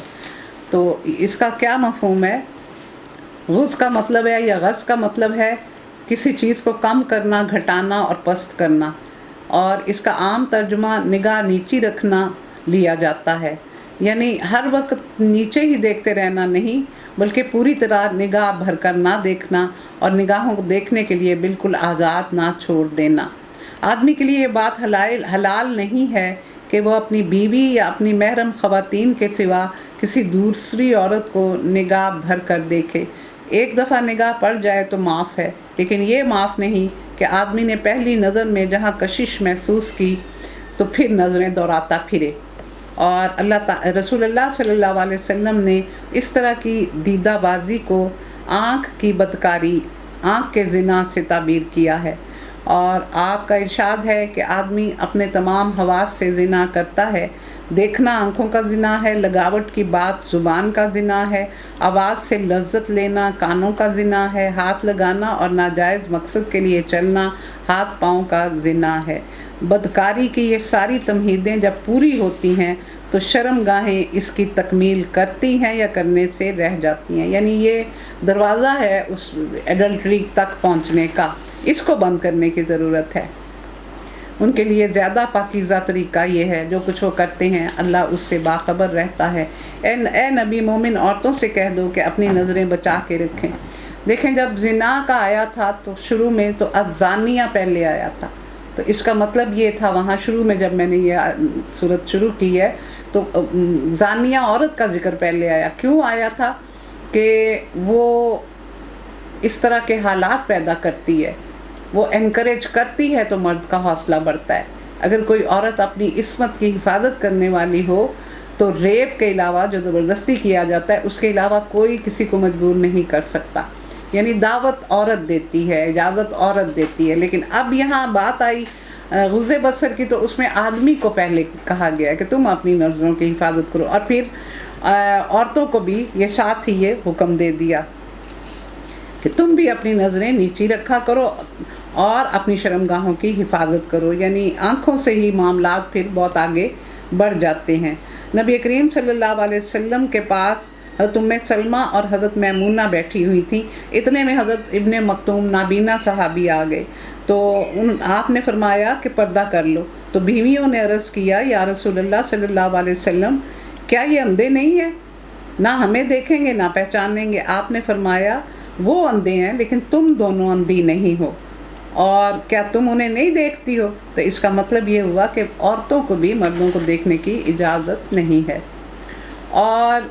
تو اس کا کیا مفہوم ہے؟ غض کا مطلب ہے یا غض کا مطلب ہے کسی چیز کو کم کرنا، گھٹانا اور پست کرنا، اور اس کا عام ترجمہ نگاہ نیچی رکھنا لیا جاتا ہے، یعنی ہر وقت نیچے ہی دیکھتے رہنا نہیں، بلکہ پوری طرح نگاہ بھر کر نہ دیکھنا اور نگاہوں کو دیکھنے کے لیے بالکل آزاد نہ چھوڑ دینا۔ آدمی کے لیے یہ بات حلال نہیں ہے کہ وہ اپنی بیوی یا اپنی محرم خواتین کے سوا کسی دوسری عورت کو نگاہ بھر کر دیکھے۔ ایک دفعہ نگاہ پڑ جائے تو معاف ہے، لیکن یہ معاف نہیں کہ آدمی نے پہلی نظر میں جہاں کشش محسوس کی تو پھر نظریں دوڑاتا پھرے۔ اور رسول اللہ صلی اللہ علیہ وسلم نے اس طرح کی دیدہ بازی کو آنکھ کی بدکاری، آنکھ کے زنا سے تعبیر کیا ہے، اور آپ کا ارشاد ہے کہ آدمی اپنے تمام حواس سے زنا کرتا ہے۔ دیکھنا آنکھوں کا زنا ہے، لگاوٹ کی بات زبان کا زنا ہے، آواز سے لذت لینا کانوں کا زنا ہے، ہاتھ لگانا اور ناجائز مقصد کے لیے چلنا ہاتھ پاؤں کا زنا ہے۔ بدکاری کی یہ ساری تمہیدیں جب پوری ہوتی ہیں تو شرم گاہیں اس کی تکمیل کرتی ہیں یا کرنے سے رہ جاتی ہیں، یعنی یہ دروازہ ہے اس ایڈلٹری تک پہنچنے کا، اس کو بند کرنے کی ضرورت ہے۔ ان کے لیے زیادہ پاکیزہ طریقہ یہ ہے، جو کچھ وہ کرتے ہیں اللہ اس سے باخبر رہتا ہے۔ اے نبی، مومن عورتوں سے کہہ دو کہ اپنی نظریں بچا کے رکھیں۔ دیکھیں، جب زنا کا آیا تھا تو شروع میں تو الزانیہ پہلے آیا تھا، تو اس کا مطلب یہ تھا، وہاں شروع میں جب میں نے یہ صورت شروع کی ہے تو زانیہ عورت کا ذکر پہلے آیا۔ کیوں آیا تھا؟ کہ وہ اس طرح کے حالات پیدا کرتی ہے، وہ انکریج کرتی ہے تو مرد کا حوصلہ بڑھتا ہے۔ اگر کوئی عورت اپنی عصمت کی حفاظت کرنے والی ہو تو ریپ کے علاوہ جو زبردستی کیا جاتا ہے اس کے علاوہ کوئی کسی کو مجبور نہیں کر سکتا، یعنی دعوت عورت دیتی ہے، اجازت عورت دیتی ہے۔ لیکن اب یہاں بات آئی غض بصر کی، تو اس میں آدمی کو پہلے کہا گیا کہ تم اپنی نظروں کی حفاظت کرو، اور پھر عورتوں کو بھی یہ ساتھ ہی یہ حکم دے دیا کہ تم بھی اپنی نظریں نیچی رکھا کرو اور اپنی شرمگاہوں کی حفاظت کرو، یعنی آنکھوں سے ہی معاملات پھر بہت آگے بڑھ جاتے ہیں۔ نبی کریم صلی اللہ علیہ وسلم کے پاس حضرت ام سلمہ اور حضرت میمونہ بیٹھی ہوئی تھیں، اتنے میں حضرت ابن مکتوم نابینا صحابی آ گئے، تو آپ نے فرمایا کہ پردہ کر لو، تو بیویوں نے عرض کیا یا رسول اللہ صلی اللہ علیہ وسلم، کیا یہ اندھے نہیں ہیں؟ نہ ہمیں دیکھیں گے نہ پہچانیں گے۔ آپ نے فرمایا وہ اندھے ہیں لیکن تم دونوں اندھی نہیں ہو، اور کیا تم انہیں نہیں دیکھتی ہو؟ تو اس کا مطلب یہ ہوا کہ عورتوں کو بھی مردوں کو دیکھنے کی اجازت نہیں ہے۔ اور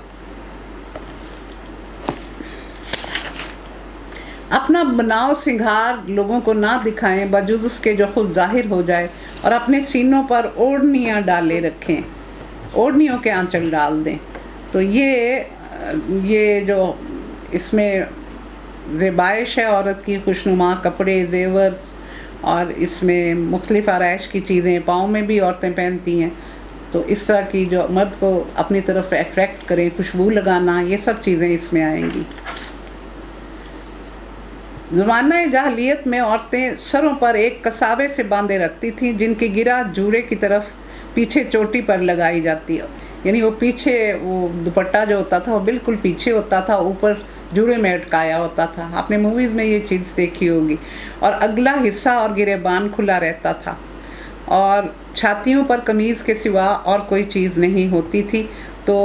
اپنا بناؤ سنگھار لوگوں کو نہ دکھائیں بجز اس کے جو خود ظاہر ہو جائے، اور اپنے سینوں پر اوڑھنیاں ڈالے رکھیں، اوڑھنیوں کے آنچل ڈال دیں۔ تو یہ جو اس میں زیبائش ہے عورت کی، خوشنما کپڑے، زیور، اور اس میں مختلف آرائش کی چیزیں پاؤں میں بھی عورتیں پہنتی ہیں، تو اس طرح کی جو مرد کو اپنی طرف اٹریکٹ کریں، خوشبو لگانا، یہ سب چیزیں اس میں آئیں گی۔ زمانہ جاہلیت میں عورتیں سروں پر ایک کساوے سے باندھے رکھتی تھیں، جن کی گرہ جوڑے کی طرف پیچھے چوٹی پر لگائی جاتی ہے، یعنی وہ پیچھے، وہ دوپٹہ جو ہوتا تھا وہ بالکل پیچھے ہوتا تھا، اوپر جوڑے میں اٹکایا ہوتا تھا۔ آپ نے موویز میں یہ چیز دیکھی ہوگی، اور اگلا حصہ اور گریبان کھلا رہتا تھا، اور چھاتیوں پر قمیض کے سوا اور کوئی چیز نہیں ہوتی تھی۔ تو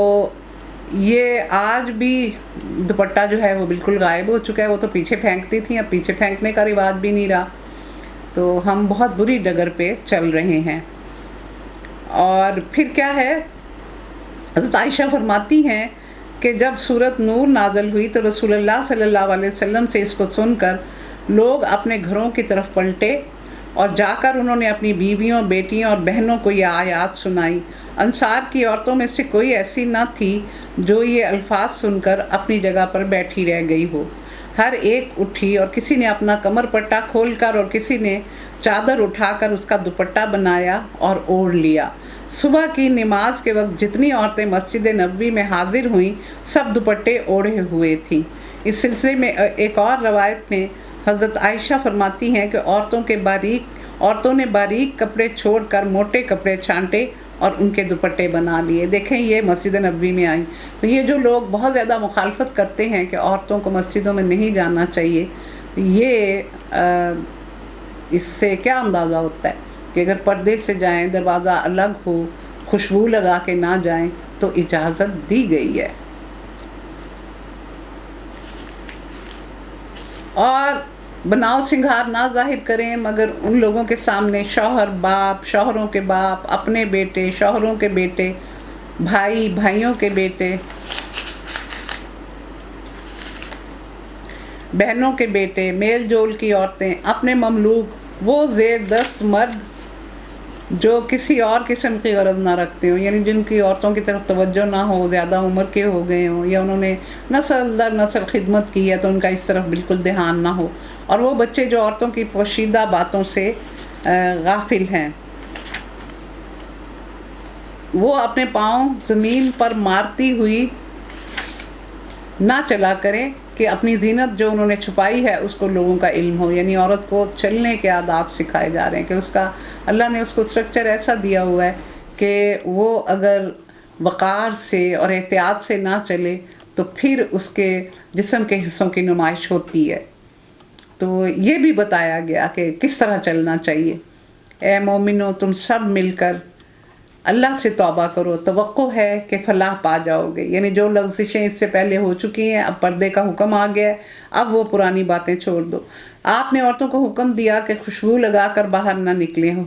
یہ آج بھی دوپٹہ جو ہے وہ بالکل غائب ہو چکا ہے، وہ تو پیچھے پھینکتی تھیں، اب پیچھے پھینکنے کا رواج بھی نہیں رہا، تو ہم بہت بری ڈگر پہ چل رہے ہیں۔ اور پھر کیا ہے، حضرت عائشہ فرماتی ہیں کہ جب سورت نور نازل ہوئی تو رسول اللہ صلی اللہ علیہ وسلم سے اس کو سن کر لوگ اپنے گھروں کی طرف پلٹے، اور جا کر انہوں نے اپنی بیویوں، بیٹیوں اور بہنوں کو یہ آیات سنائی۔ انصار کی عورتوں میں سے کوئی ایسی نہ تھی جو یہ الفاظ سن کر اپنی جگہ پر بیٹھی رہ گئی ہو، ہر ایک اٹھی، اور کسی نے اپنا کمر پٹا کھول کر اور کسی نے چادر اٹھا کر اس کا دوپٹہ بنایا اور اوڑھ لیا۔ صبح کی نماز کے وقت جتنی عورتیں مسجد نبوی میں حاضر ہوئیں سب دوپٹے اوڑھے ہوئے تھیں۔ اس سلسلے میں ایک اور روایت میں حضرت عائشہ فرماتی ہیں کہ عورتوں نے باریک کپڑے چھوڑ کر موٹے کپڑے چھانٹے اور ان کے دوپٹے بنا لیے۔ دیکھیں یہ مسجد نبوی میں آئیں، تو یہ جو لوگ بہت زیادہ مخالفت کرتے ہیں کہ عورتوں کو مسجدوں میں نہیں جانا چاہیے، یہ اس سے کیا اندازہ ہوتا ہے کہ اگر پردے سے جائیں، دروازہ الگ ہو، خوشبو لگا کے نہ جائیں تو اجازت دی گئی ہے۔ اور بناؤ سنگھار نہ ظاہر کریں مگر ان لوگوں کے سامنے، شوہر باپ، شوہروں کے باپ، اپنے بیٹے، شوہروں کے بیٹے، بھائی، بھائیوں کے بیٹے، بہنوں کے بیٹے، میل جول کی عورتیں، اپنے مملوک، وہ زیر دست مرد جو کسی اور قسم کی غرض نہ رکھتے ہوں، یعنی جن کی عورتوں کی طرف توجہ نہ ہو، زیادہ عمر کے ہو گئے ہوں، یا انہوں نے نسل در نسل خدمت کی ہے تو ان کا اس طرف بالکل دھیان نہ ہو، اور وہ بچے جو عورتوں کی پوشیدہ باتوں سے غافل ہیں، وہ اپنے پاؤں زمین پر مارتی ہوئی نہ چلا کریں کہ اپنی زینت جو انہوں نے چھپائی ہے اس کو لوگوں کا علم ہو۔ یعنی عورت کو چلنے کے آداب سکھائے جا رہے ہیں کہ اس کا اللہ نے اس کو اسٹرکچر ایسا دیا ہوا ہے کہ وہ اگر وقار سے اور احتیاط سے نہ چلے تو پھر اس کے جسم کے حصوں کی نمائش ہوتی ہے۔ تو یہ بھی بتایا گیا کہ کس طرح چلنا چاہیے۔ اے مومنو، تم سب مل کر اللہ سے توبہ کرو، توقع ہے کہ فلاح پا جاؤ گے۔ یعنی جو لغزشیں اس سے پہلے ہو چکی ہیں، اب پردے کا حکم آ گیا ہے، اب وہ پرانی باتیں چھوڑ دو۔ آپ نے عورتوں کو حکم دیا کہ خوشبو لگا کر باہر نہ نکلیں ہوں۔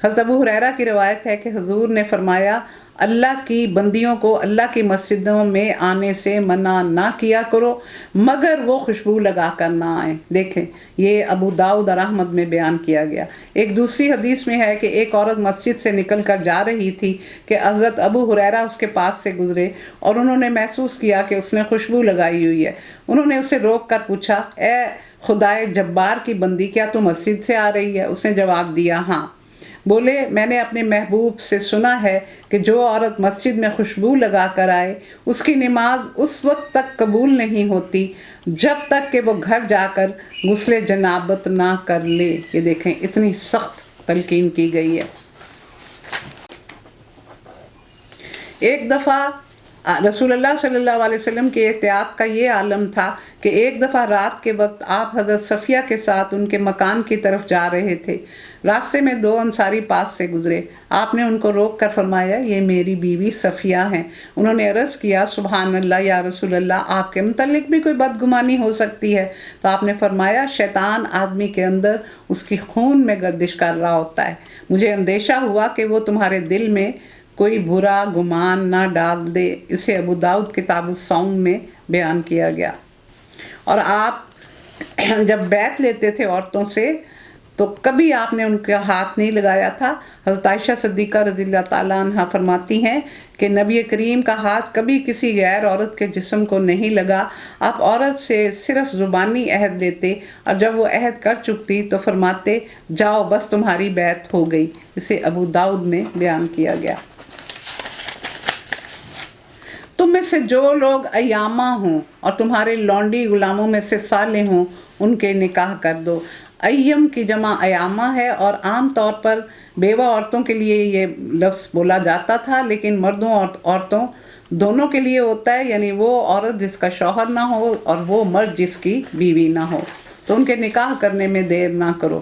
حضرت ابو ہریرہ کی روایت ہے کہ حضور نے فرمایا، اللہ کی بندیوں کو اللہ کی مسجدوں میں آنے سے منع نہ کیا کرو مگر وہ خوشبو لگا کر نہ آئیں۔ دیکھیں، یہ ابو داؤد اور احمد میں بیان کیا گیا۔ ایک دوسری حدیث میں ہے کہ ایک عورت مسجد سے نکل کر جا رہی تھی کہ حضرت ابو ہریرہ اس کے پاس سے گزرے اور انہوں نے محسوس کیا کہ اس نے خوشبو لگائی ہوئی ہے۔ انہوں نے اسے روک کر پوچھا، اے خدائے جبار کی بندی، کیا تو مسجد سے آ رہی ہے؟ اس نے جواب دیا، ہاں۔ بولے، میں نے اپنے محبوب سے سنا ہے کہ جو عورت مسجد میں خوشبو لگا کر آئے اس کی نماز اس وقت تک قبول نہیں ہوتی جب تک کہ وہ گھر جا کر غسل جنابت نہ کر لے۔ یہ دیکھیں، اتنی سخت تلقین کی گئی ہے۔ ایک دفعہ رسول اللہ صلی اللہ علیہ وسلم کے احتیاط کا یہ عالم تھا کہ ایک دفعہ رات کے وقت آپ حضرت صفیہ کے ساتھ ان کے مکان کی طرف جا رہے تھے۔ راستے میں دو انصاری پاس سے گزرے۔ آپ نے ان کو روک کر فرمایا، یہ میری بیوی صفیہ ہیں۔ انہوں نے عرض کیا، سبحان اللہ یا رسول اللہ، آپ کے متعلق بھی کوئی بدگمانی ہو سکتی ہے؟ تو آپ نے فرمایا، شیطان آدمی کے اندر اس کی خون میں گردش کر رہا ہوتا ہے، مجھے اندیشہ ہوا کہ وہ تمہارے دل میں کوئی برا گمان نہ ڈال دے۔ اسے ابو داؤد کتاب الصوم میں بیان کیا گیا۔ اور آپ جب بیعت لیتے تھے عورتوں سے تو کبھی آپ نے ان کا ہاتھ نہیں لگایا تھا۔ حضرت عائشہ صدیقہ رضی اللہ تعالیٰ عنہ فرماتی ہیں کہ نبی کریم کا ہاتھ کبھی کسی غیر عورت کے جسم کو نہیں لگا۔ آپ عورت سے صرف زبانی عہد لیتے اور جب وہ عہد کر چکتی تو فرماتے، جاؤ بس تمہاری بیعت ہو گئی۔ اسے ابو داؤد میں بیان کیا گیا۔ تم میں سے جو لوگ ایامہ ہوں اور تمہارے لونڈی غلاموں میں سے صالح ہوں ان کے نکاح کر دو۔ ایم کی جمع ایامہ ہے اور عام طور پر بیوہ عورتوں کے لیے یہ لفظ بولا جاتا تھا، لیکن مردوں اور عورتوں دونوں کے لیے ہوتا ہے، یعنی وہ عورت جس کا شوہر نہ ہو اور وہ مرد جس کی بیوی نہ ہو، تو ان کے نکاح کرنے میں دیر نہ کرو۔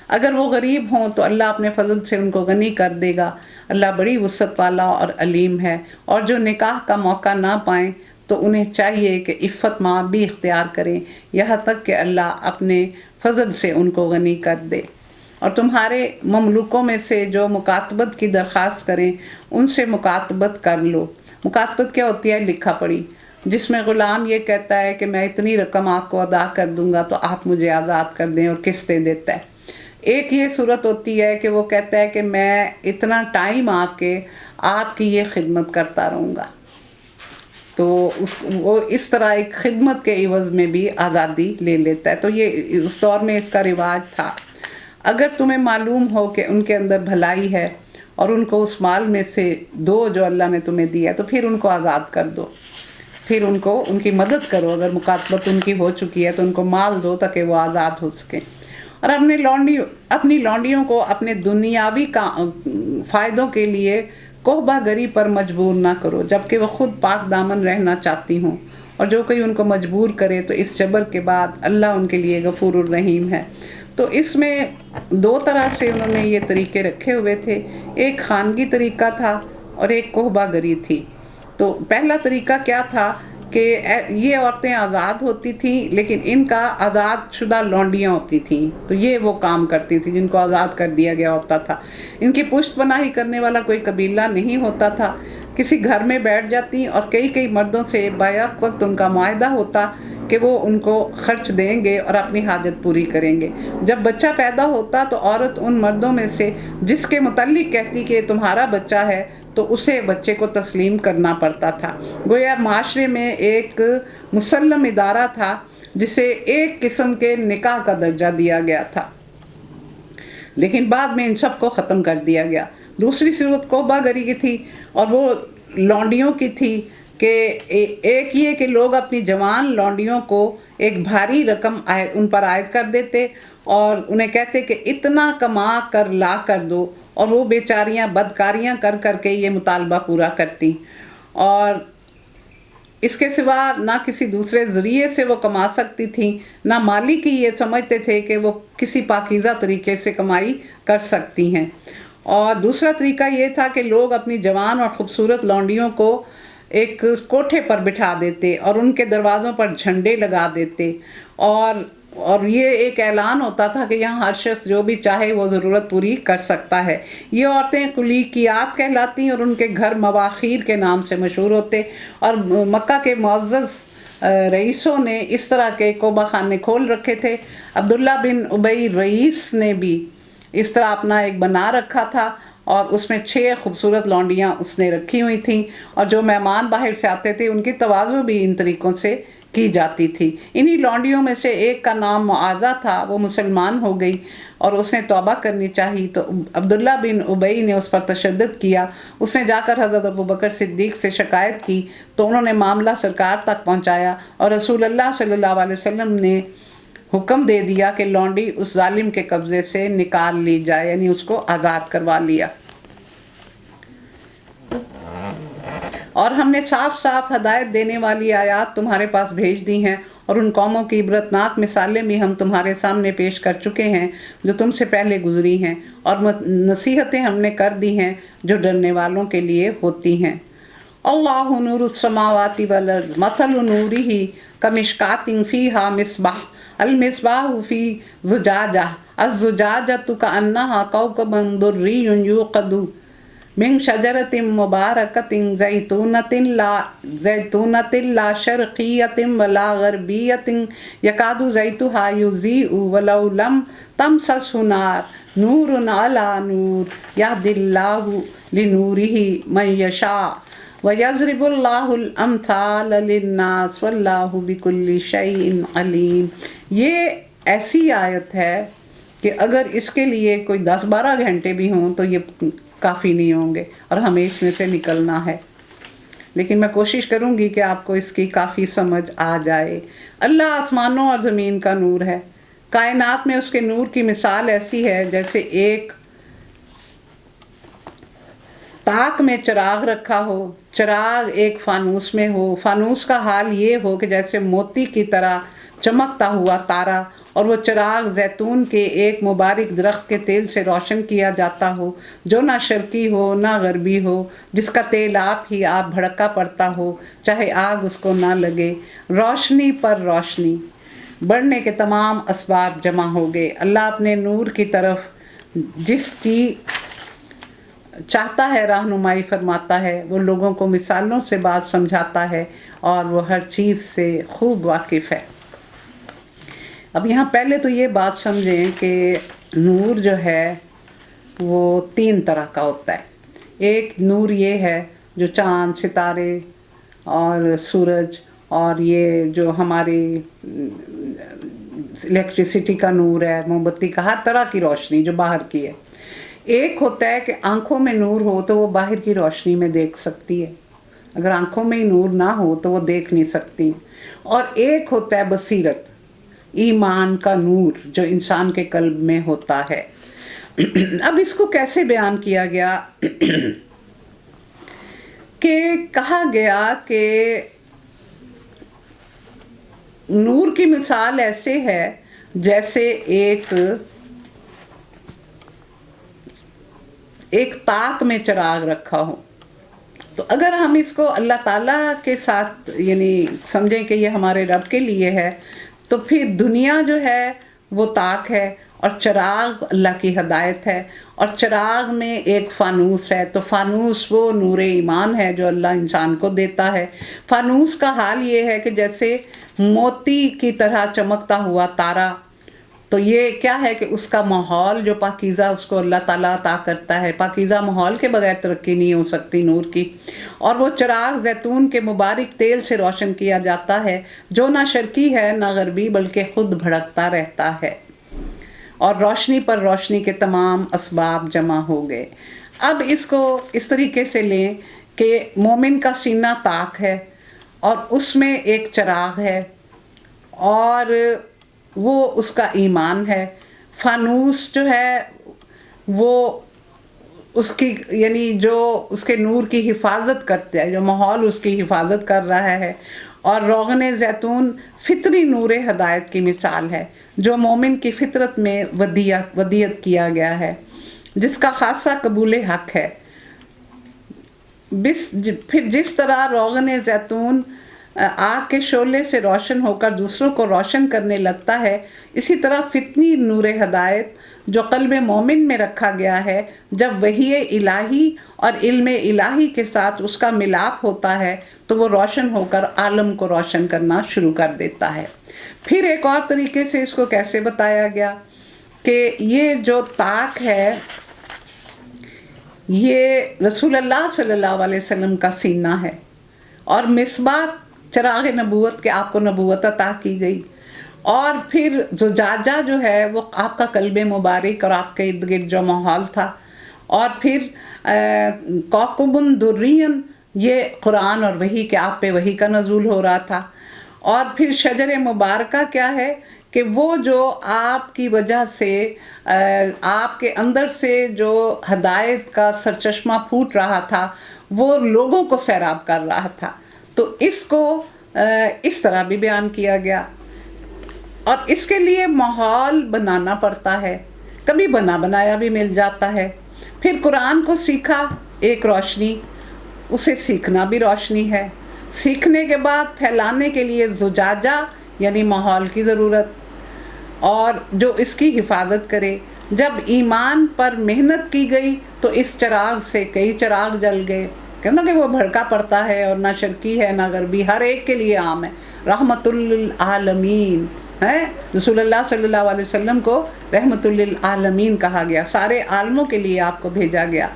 اگر وہ غریب ہوں تو اللہ اپنے فضل سے ان کو غنی کر دے گا۔ اللہ بڑی وسعت والا اور علیم ہے۔ اور جو نکاح کا موقع نہ پائیں تو انہیں چاہیے کہ عفت ماں بھی اختیار کریں یہاں تک کہ اللہ اپنے فضل سے ان کو غنی کر دے۔ اور تمہارے مملوکوں میں سے جو مکاتبت کی درخواست کریں ان سے مکاتبت کر لو۔ مکاتبت کیا ہوتی ہے؟ لکھا پڑھی، جس میں غلام یہ کہتا ہے کہ میں اتنی رقم آپ کو ادا کر دوں گا تو آپ مجھے آزاد کر دیں، اور قسطیں دیتا ہے۔ ایک یہ صورت ہوتی ہے کہ وہ کہتا ہے کہ میں اتنا ٹائم آ کے آپ کی یہ خدمت کرتا رہوں گا، تو وہ اس طرح ایک خدمت کے عوض میں بھی آزادی لے لیتا ہے۔ تو یہ اس دور میں اس کا رواج تھا۔ اگر تمہیں معلوم ہو کہ ان کے اندر بھلائی ہے اور ان کو اس مال میں سے دو جو اللہ نے تمہیں دیا تو پھر ان کو آزاد کر دو، پھر ان کو ان کی مدد کرو۔ اگر مکاتبت ان کی ہو چکی ہے تو ان کو مال دو تاکہ وہ آزاد ہو سکیں۔ اور اپنی لونڈیوں کو اپنے دنیاوی فائدوں کے لیے کوہبہ گری پر مجبور نہ کرو جبکہ وہ خود پاک دامن رہنا چاہتی ہوں۔ اور جو کوئی ان کو مجبور کرے تو اس جبر کے بعد اللہ ان کے لیے غفور الرحیم ہے۔ تو اس میں دو طرح سے انہوں نے یہ طریقے رکھے ہوئے تھے، ایک خانگی طریقہ تھا اور ایک کوہبہ گری تھی۔ تو پہلا طریقہ کیا تھا کہ یہ عورتیں آزاد ہوتی تھیں لیکن ان کا آزاد شدہ لونڈیاں ہوتی تھیں، تو یہ وہ کام کرتی تھی جن کو آزاد کر دیا گیا ہوتا تھا۔ ان کی پشت پناہی کرنے والا کوئی قبیلہ نہیں ہوتا تھا، کسی گھر میں بیٹھ جاتی اور کئی مردوں سے بیک وقت ان کا معاہدہ ہوتا کہ وہ ان کو خرچ دیں گے اور اپنی حاجت پوری کریں گے۔ جب بچہ پیدا ہوتا تو عورت ان مردوں میں سے جس کے متعلق کہتی کہ یہ تمہارا بچہ ہے تو اسے بچے کو تسلیم کرنا پڑتا تھا۔ گویا معاشرے میں ایک مسلم ادارہ تھا جسے ایک قسم کے نکاح کا درجہ دیا گیا تھا، لیکن بعد میں ان سب کو ختم کر دیا گیا۔ دوسری صورت کوہبہ گری کی تھی اور وہ لونڈیوں کی تھی کہ ایک یہ کہ لوگ اپنی جوان لونڈیوں کو ایک بھاری رقم ان پر عائد کر دیتے اور انہیں کہتے کہ اتنا کما کر لا کر دو، اور وہ بیچاریاں بدکاریاں کر کر کے یہ مطالبہ پورا کرتی، اور اس کے سوا نہ کسی دوسرے ذریعے سے وہ کما سکتی تھیں، نہ مالک ہی یہ سمجھتے تھے کہ وہ کسی پاکیزہ طریقے سے کمائی کر سکتی ہیں۔ اور دوسرا طریقہ یہ تھا کہ لوگ اپنی جوان اور خوبصورت لونڈیوں کو ایک کوٹھے پر بٹھا دیتے اور ان کے دروازوں پر جھنڈے لگا دیتے، اور یہ ایک اعلان ہوتا تھا کہ یہاں ہر شخص جو بھی چاہے وہ ضرورت پوری کر سکتا ہے۔ یہ عورتیں قلیقیات کہلاتی اور ان کے گھر مواخیر کے نام سے مشہور ہوتے، اور مکہ کے معزز رئیسوں نے اس طرح کے کوبہ خانے کھول رکھے تھے۔ عبداللہ بن ابی رئیس نے بھی اس طرح اپنا ایک بنا رکھا تھا، اور اس میں 6 خوبصورت لونڈیاں اس نے رکھی ہوئی تھیں، اور جو مہمان باہر سے آتے تھے ان کی تواضع بھی ان طریقوں سے کی جاتی تھی۔ انہی لونڈیوں میں سے ایک کا نام معاذہ تھا، وہ مسلمان ہو گئی اور اس نے توبہ کرنی چاہی، تو عبداللہ بن ابی نے اس پر تشدد کیا۔ اس نے جا کر حضرت ابوبکر صدیق سے شکایت کی تو انہوں نے معاملہ سرکار تک پہنچایا، اور رسول اللہ صلی اللہ علیہ وسلم نے حکم دے دیا کہ لونڈی اس ظالم کے قبضے سے نکال لی جائے، یعنی اس کو آزاد کروا لیا۔ اور ہم نے صاف صاف ہدایت دینے والی آیات تمہارے پاس بھیج دی ہیں، اور ان قوموں کی عبرتناک مثالیں بھی ہم تمہارے سامنے پیش کر چکے ہیں جو تم سے پہلے گزری ہیں، اور نصیحتیں ہم نے کر دی ہیں جو ڈرنے والوں کے لیے ہوتی ہیں۔ اللہ نور السماوات والارض مثل نورہ کمشکاۃ فیہا مصباح المصباح فی زجاجہ الزجاجۃ کأنہا کوکب دری یوقد من شجرۃ مبارکۃ زیتونۃ لا شرقیۃ ولا غربیۃ یکاد زیتها یضیء ولو لم تمسسہ نار نور علی نور یہدی اللہ لنورہ من یشاء وَيَضْرِبُ اللَّهُ الْأَمْثَالَ لِلنَّاسِ وَاللَّهُ بِكُلِّ شَيْءٍ عَلِيمٌ۔ یہ ایسی آیت ہے کہ اگر اس کے لیے کوئی 10-12 گھنٹے بھی ہوں تو یہ کافی نہیں ہوں گے، اور ہمیں اس میں سے نکلنا ہے، لیکن میں کوشش کروں گی کہ آپ کو اس کی کافی سمجھ آ جائے۔ اللہ آسمانوں اور زمین کا نور ہے، کائنات میں اس کے نور کی مثال ایسی ہے جیسے ایک تاک میں چراغ رکھا ہو، چراغ ایک فانوس میں ہو، فانوس کا حال یہ ہو کہ جیسے موتی کی طرح چمکتا ہوا تارا، اور وہ چراغ زیتون کے ایک مبارک درخت کے تیل سے روشن کیا جاتا ہو جو نہ شرقی ہو نہ غربی ہو، جس کا تیل آپ ہی آپ بھڑکا پڑتا ہو چاہے آگ اس کو نہ لگے، روشنی پر روشنی، بڑھنے کے تمام اسباب جمع ہو گئے۔ اللہ اپنے نور کی طرف جس کی چاہتا ہے رہنمائی فرماتا ہے، وہ لوگوں کو مثالوں سے بات سمجھاتا ہے، اور وہ ہر چیز سے خوب واقف ہے۔ اب یہاں پہلے تو یہ بات سمجھیں کہ نور جو ہے وہ 3 طرح کا ہوتا ہے۔ ایک نور یہ ہے جو چاند، ستارے اور سورج اور یہ جو ہماری الیکٹریسٹی کا نور ہے، موم بتی کا، ہر طرح کی روشنی جو باہر کی ہے۔ ایک ہوتا ہے کہ آنکھوں میں نور ہو تو وہ باہر کی روشنی میں دیکھ سکتی ہے، اگر آنکھوں میں ہی نور نہ ہو تو وہ دیکھ نہیں سکتی۔ اور ایک ہوتا ہے بصیرت، ایمان کا نور جو انسان کے قلب میں ہوتا ہے۔ اب اس کو کیسے بیان کیا گیا کہ کہا گیا کہ نور کی مثال ایسے ہے جیسے ایک طاق میں چراغ رکھا ہو. تو اگر ہم اس کو اللہ تعالیٰ کے ساتھ یعنی سمجھیں کہ یہ ہمارے رب کے لیے ہے، تو پھر دنیا جو ہے وہ طاق ہے اور چراغ اللہ کی ہدایت ہے، اور چراغ میں ایک فانوس ہے. تو فانوس وہ نور ایمان ہے جو اللہ انسان کو دیتا ہے. فانوس کا حال یہ ہے کہ جیسے موتی کی طرح چمکتا ہوا تارا، تو یہ کیا ہے کہ اس کا ماحول جو پاکیزہ اس کو اللہ تعالیٰ عطا کرتا ہے. پاکیزہ ماحول کے بغیر ترقی نہیں ہو سکتی نور کی. اور وہ چراغ زیتون کے مبارک تیل سے روشن کیا جاتا ہے جو نہ شرقی ہے نہ غربی بلکہ خود بھڑکتا رہتا ہے. اور روشنی پر روشنی کے تمام اسباب جمع ہو گئے. اب اس کو اس طریقے سے لیں کہ مومن کا سینہ طاق ہے اور اس میں ایک چراغ ہے اور وہ اس کا ایمان ہے. فانوس جو ہے وہ اس کی یعنی جو اس کے نور کی حفاظت کرتا ہے، جو ماحول اس کی حفاظت کر رہا ہے. اور روغن زیتون فطری نور ہدایت کی مثال ہے جو مومن کی فطرت میں ودیت کیا گیا ہے، جس کا خاصہ قبول حق ہے. پھر جس طرح روغن زیتون آگ کے شعلے سے روشن ہو کر دوسروں کو روشن کرنے لگتا ہے، اسی طرح فطری نور ہدایت جو قلب مومن میں رکھا گیا ہے، جب وحی الہی اور علم الہی کے ساتھ اس کا ملاپ ہوتا ہے تو وہ روشن ہو کر عالم کو روشن کرنا شروع کر دیتا ہے. پھر ایک اور طریقے سے اس کو کیسے بتایا گیا کہ یہ جو طاق ہے یہ رسول اللہ صلی اللہ علیہ وسلم کا سینہ ہے، اور مصباح چراغ نبوت کے آپ کو نبوت عطا کی گئی. اور پھر زجاجہ جو ہے وہ آپ کا قلب مبارک اور آپ کے ارد گرد جو ماحول تھا. اور پھر کوكب دري یہ قرآن اور وحی کے آپ پہ وحی کا نزول ہو رہا تھا. اور پھر شجر مبارکہ کیا ہے کہ وہ جو آپ کی وجہ سے آپ کے اندر سے جو ہدایت کا سرچشمہ پھوٹ رہا تھا وہ لوگوں کو سیراب کر رہا تھا. تو اس کو اس طرح بھی بیان کیا گیا. اور اس کے لیے ماحول بنانا پڑتا ہے، کبھی بنا بنایا بھی مل جاتا ہے. پھر قرآن کو سیکھا ایک روشنی، اسے سیکھنا بھی روشنی ہے. سیکھنے کے بعد پھیلانے کے لیے زجاجہ یعنی ماحول کی ضرورت، اور جو اس کی حفاظت کرے. جب ایمان پر محنت کی گئی تو اس چراغ سے کئی چراغ جل گئے، کہ وہ بھڑکا پڑتا ہے اور نہ شرقی ہے نہ غربی، ہر ایک کے لیے عام ہے. رحمت للعالمین ہے، رسول اللہ صلی اللہ علیہ وسلم کو رحمت للعالمین کہا گیا، سارے عالموں کے لیے آپ کو بھیجا گیا.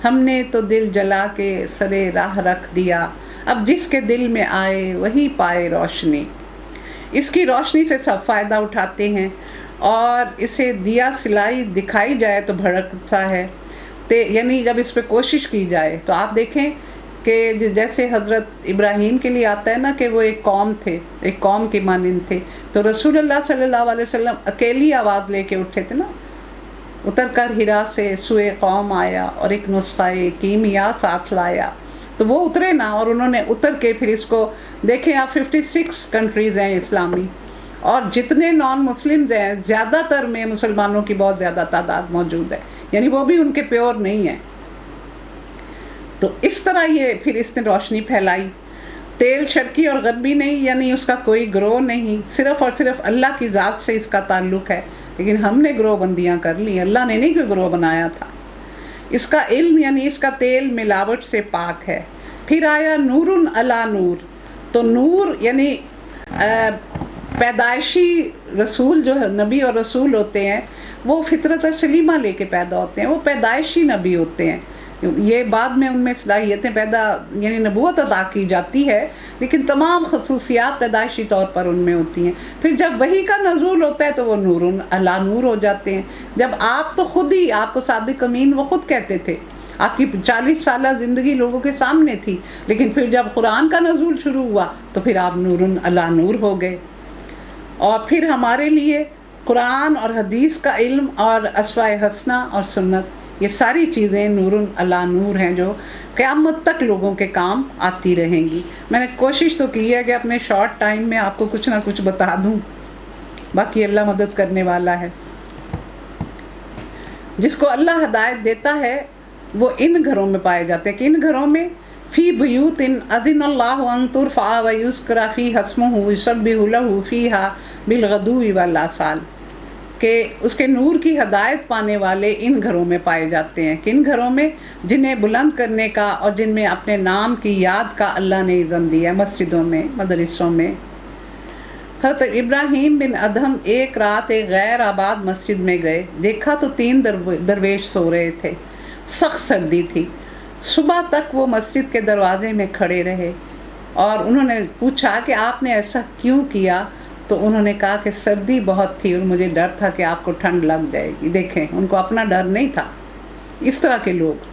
ہم نے تو دل جلا کے سرے راہ رکھ دیا، اب جس کے دل میں آئے وہی پائے روشنی. اس کی روشنی سے سب فائدہ اٹھاتے ہیں، اور اسے دیا سلائی دکھائی جائے تو بھڑکتا ہے. یعنی جب اس پہ کوشش کی جائے تو آپ دیکھیں کہ جیسے حضرت ابراہیم کے لیے آتا ہے نا کہ وہ ایک قوم تھے، ایک قوم کے مانند تھے. تو رسول اللہ صلی اللہ علیہ وسلم اکیلی آواز لے کے اٹھے تھے نا، اتر کر ہرا سے سوئے قوم آیا اور ایک نسخہ کیمیا ساتھ لایا. تو وہ اترے نا، اور انہوں نے اتر کے پھر اس کو دیکھیں آپ 56 کنٹریز ہیں اسلامی، اور جتنے نان مسلمز ہیں زیادہ تر میں مسلمانوں کی بہت زیادہ تعداد موجود ہے، یعنی وہ بھی ان کے پیور نہیں ہیں. تو اس طرح یہ پھر اس نے روشنی پھیلائی. تیل شرقی اور غربی نہیں، یعنی اس کا کوئی گروہ نہیں، صرف اور صرف اللہ کی ذات سے اس کا تعلق ہے. لیکن ہم نے گروہ بندیاں کر لی، اللہ نے نہیں کوئی گروہ بنایا تھا. اس کا علم یعنی اس کا تیل ملاوٹ سے پاک ہے. پھر آیا نور علی نور. تو نور یعنی پیدائشی رسول جو ہے نبی اور رسول ہوتے ہیں وہ فطرت سلیمہ لے کے پیدا ہوتے ہیں، وہ پیدائشی نبی ہوتے ہیں. یہ بعد میں ان میں صلاحیتیں پیدا یعنی نبوت عطا کی جاتی ہے، لیکن تمام خصوصیات پیدائشی طور پر ان میں ہوتی ہیں. پھر جب وحی کا نزول ہوتا ہے تو وہ نور علی نور ہو جاتے ہیں. جب آپ تو خود ہی، آپ کو صادق امین وہ خود کہتے تھے، آپ کی 40 سالہ زندگی لوگوں کے سامنے تھی، لیکن پھر جب قرآن کا نزول شروع ہوا تو پھر آپ نور علی نور ہو گئے. اور پھر ہمارے لیے قرآن اور حدیث کا علم اور اسوائے حسنہ اور سنت یہ ساری چیزیں نور علی نور ہیں جو قیامت تک لوگوں کے کام آتی رہیں گی۔ میں نے کوشش تو کی ہے کہ اپنے شارٹ ٹائم میں آپ کو کچھ نہ کچھ بتا دوں، باقی اللہ مدد کرنے والا ہے۔ جس کو اللہ ہدایت دیتا ہے وہ ان گھروں میں پائے جاتے ہیں کہ ان گھروں میں فی بیوت اذن اللہ ان ترفع ویذکر فیہا اسمہ یسبح لہ فیہا بالغدو والآصال، کہ اس کے نور کی ہدایت پانے والے ان گھروں میں پائے جاتے ہیں۔ کن گھروں میں؟ جنہیں بلند کرنے کا اور جن میں اپنے نام کی یاد کا اللہ نے اذن دیا ہے، مسجدوں میں، مدرسوں میں۔ حضرت ابراہیم بن ادہم ایک رات ایک غیر آباد مسجد میں گئے، دیکھا تو 3 درویش سو رہے تھے، سخت سردی تھی۔ صبح تک وہ مسجد کے دروازے میں کھڑے رہے اور انہوں نے پوچھا کہ آپ نے ایسا کیوں کیا؟ تو انہوں نے کہا کہ سردی بہت تھی اور مجھے ڈر تھا کہ آپ کو ٹھنڈ لگ جائے گی۔ دیکھیں، ان کو اپنا ڈر نہیں تھا۔ اس طرح کے لوگ،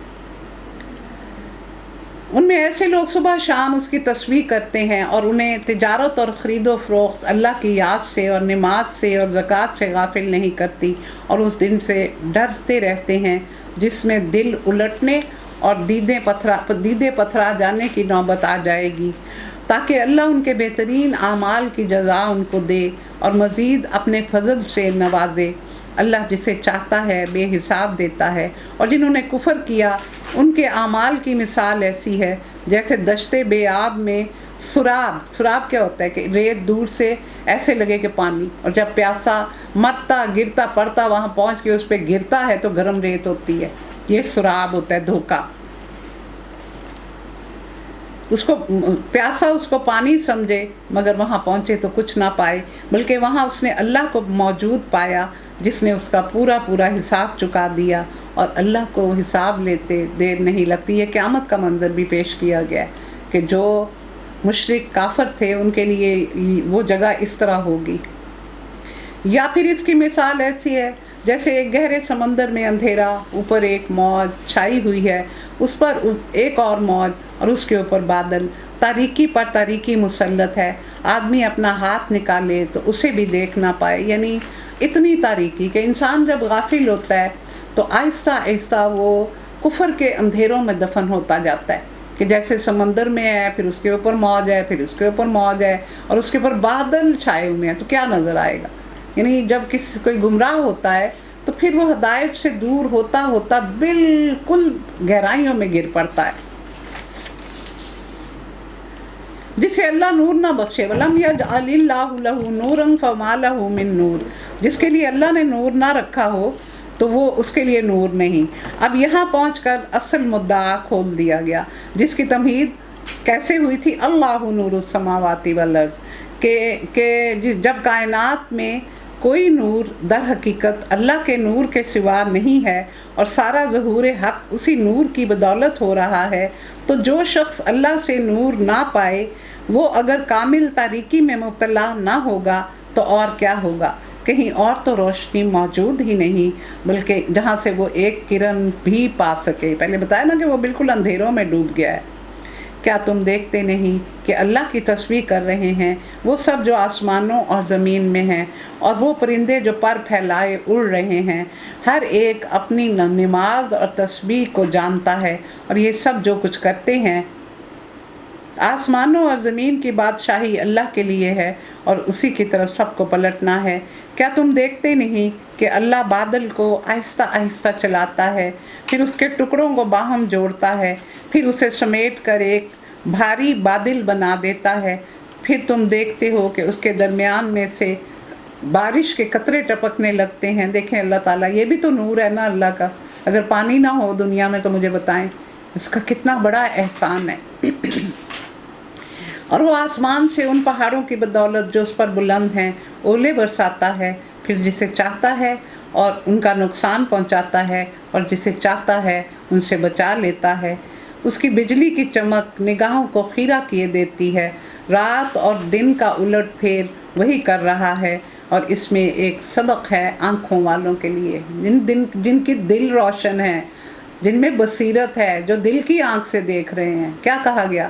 ان میں ایسے لوگ صبح شام اس کی تسبیح کرتے ہیں اور انہیں تجارت اور خرید و فروخت اللہ کی یاد سے اور نماز سے اور زکوٰۃ سے غافل نہیں کرتی، اور اس دن سے ڈرتے رہتے ہیں جس میں دل الٹنے اور دیدے پتھرا جانے کی نوبت آ جائے گی، تاکہ اللہ ان کے بہترین اعمال کی جزا ان کو دے اور مزید اپنے فضل سے نوازے۔ اللہ جسے چاہتا ہے بے حساب دیتا ہے، اور جنہوں نے کفر کیا ان کے اعمال کی مثال ایسی ہے جیسے دشت بے آب میں سراب کیا ہوتا ہے کہ ریت دور سے ایسے لگے کہ پانی، اور جب پیاسا مرتا گرتا پڑتا وہاں پہنچ کے اس پہ گرتا ہے تو گرم ریت ہوتی ہے، یہ سراب ہوتا ہے، دھوکہ۔ اس کو پیاسا اس کو پانی سمجھے مگر وہاں پہنچے تو کچھ نہ پائے، بلکہ وہاں اس نے اللہ کو موجود پایا جس نے اس کا پورا حساب چکا دیا، اور اللہ کو حساب لیتے دیر نہیں لگتی۔ یہ قیامت کا منظر بھی پیش کیا گیا ہے کہ جو مشرک کافر تھے ان کے لیے وہ جگہ اس طرح ہوگی۔ یا پھر اس کی مثال ایسی ہے جیسے ایک گہرے سمندر میں اندھیرا، اوپر ایک موج چھائی ہوئی ہے، اس پر ایک اور موج اور اس کے اوپر بادل، تاریکی پر تاریکی مسلط ہے، آدمی اپنا ہاتھ نکالے تو اسے بھی دیکھ نہ پائے، یعنی اتنی تاریکی کہ انسان جب غافل ہوتا ہے تو آہستہ آہستہ وہ کفر کے اندھیروں میں دفن ہوتا جاتا ہے، کہ جیسے سمندر میں ہے، پھر اس کے اوپر موج ہے، پھر اس کے اوپر موج ہے، اور اس کے اوپر بادل چھائے ہوئے ہیں، تو کیا نظر آئے گا؟ یعنی جب کوئی گمراہ ہوتا ہے تو پھر وہ ہدایت سے دور ہوتا ہوتا بالکل گہرائیوں میں گر پڑتا ہے۔ جسے اللہ نور نہ بخشے، وَلَمْ يَجْعَلِ اللَّهُ لَهُ نُورًا فَمَا لَهُ مِن نور، جس کے لیے اللہ نے نور نہ رکھا ہو تو وہ اس کے لیے نور نہیں۔ اب یہاں پہنچ کر اصل مدعا کھول دیا گیا، جس کی تمہید کیسے ہوئی تھی؟ اللہ نور السماوات والارض، کہ جب کائنات میں کوئی نور در حقیقت اللہ کے نور کے سوا نہیں ہے اور سارا ظہور حق اسی نور کی بدولت ہو رہا ہے، تو جو شخص اللہ سے نور نہ پائے وہ اگر کامل تاریکی میں مبتلا نہ ہوگا تو اور کیا ہوگا؟ کہیں اور تو روشنی موجود ہی نہیں بلکہ جہاں سے وہ ایک کرن بھی پا سکے۔ پہلے بتایا نا کہ وہ بالکل اندھیروں میں ڈوب گیا ہے۔ کیا تم دیکھتے نہیں کہ اللہ کی تسبیح کر رہے ہیں وہ سب جو آسمانوں اور زمین میں ہیں، اور وہ پرندے جو پر پھیلائے اڑ رہے ہیں، ہر ایک اپنی نماز اور تسبیح کو جانتا ہے، اور یہ سب جو کچھ کرتے ہیں آسمانوں اور زمین کی بادشاہی اللہ کے لیے ہے اور اسی کی طرف سب کو پلٹنا ہے۔ کیا تم دیکھتے نہیں کہ اللہ بادل کو آہستہ آہستہ چلاتا ہے، پھر اس کے ٹکڑوں کو باہم جوڑتا ہے، پھر اسے سمیٹ کر ایک بھاری بادل بنا دیتا ہے، پھر تم دیکھتے ہو کہ اس کے درمیان میں سے بارش کے قطرے ٹپکنے لگتے ہیں۔ دیکھیں اللہ تعالیٰ، یہ بھی تو نور ہے نا اللہ کا۔ اگر پانی نہ ہو دنیا میں تو مجھے بتائیں اس کا کتنا بڑا احسان ہے۔ اور وہ آسمان سے ان پہاڑوں کی بدولت جو اس پر بلند ہیں اولے برساتا ہے، پھر جسے چاہتا ہے اور ان کا نقصان پہنچاتا ہے، اور جسے چاہتا ہے ان سے بچا لیتا ہے۔ اس کی بجلی کی چمک نگاہوں کو خیرہ کیے دیتی ہے، رات اور دن کا الٹ پھیر وہی کر رہا ہے، اور اس میں ایک سبق ہے آنکھوں والوں کے لیے، جن کی دل روشن ہے، جن میں بصیرت ہے، جو دل کی آنکھ سے دیکھ رہے ہیں۔ کیا کہا گیا؟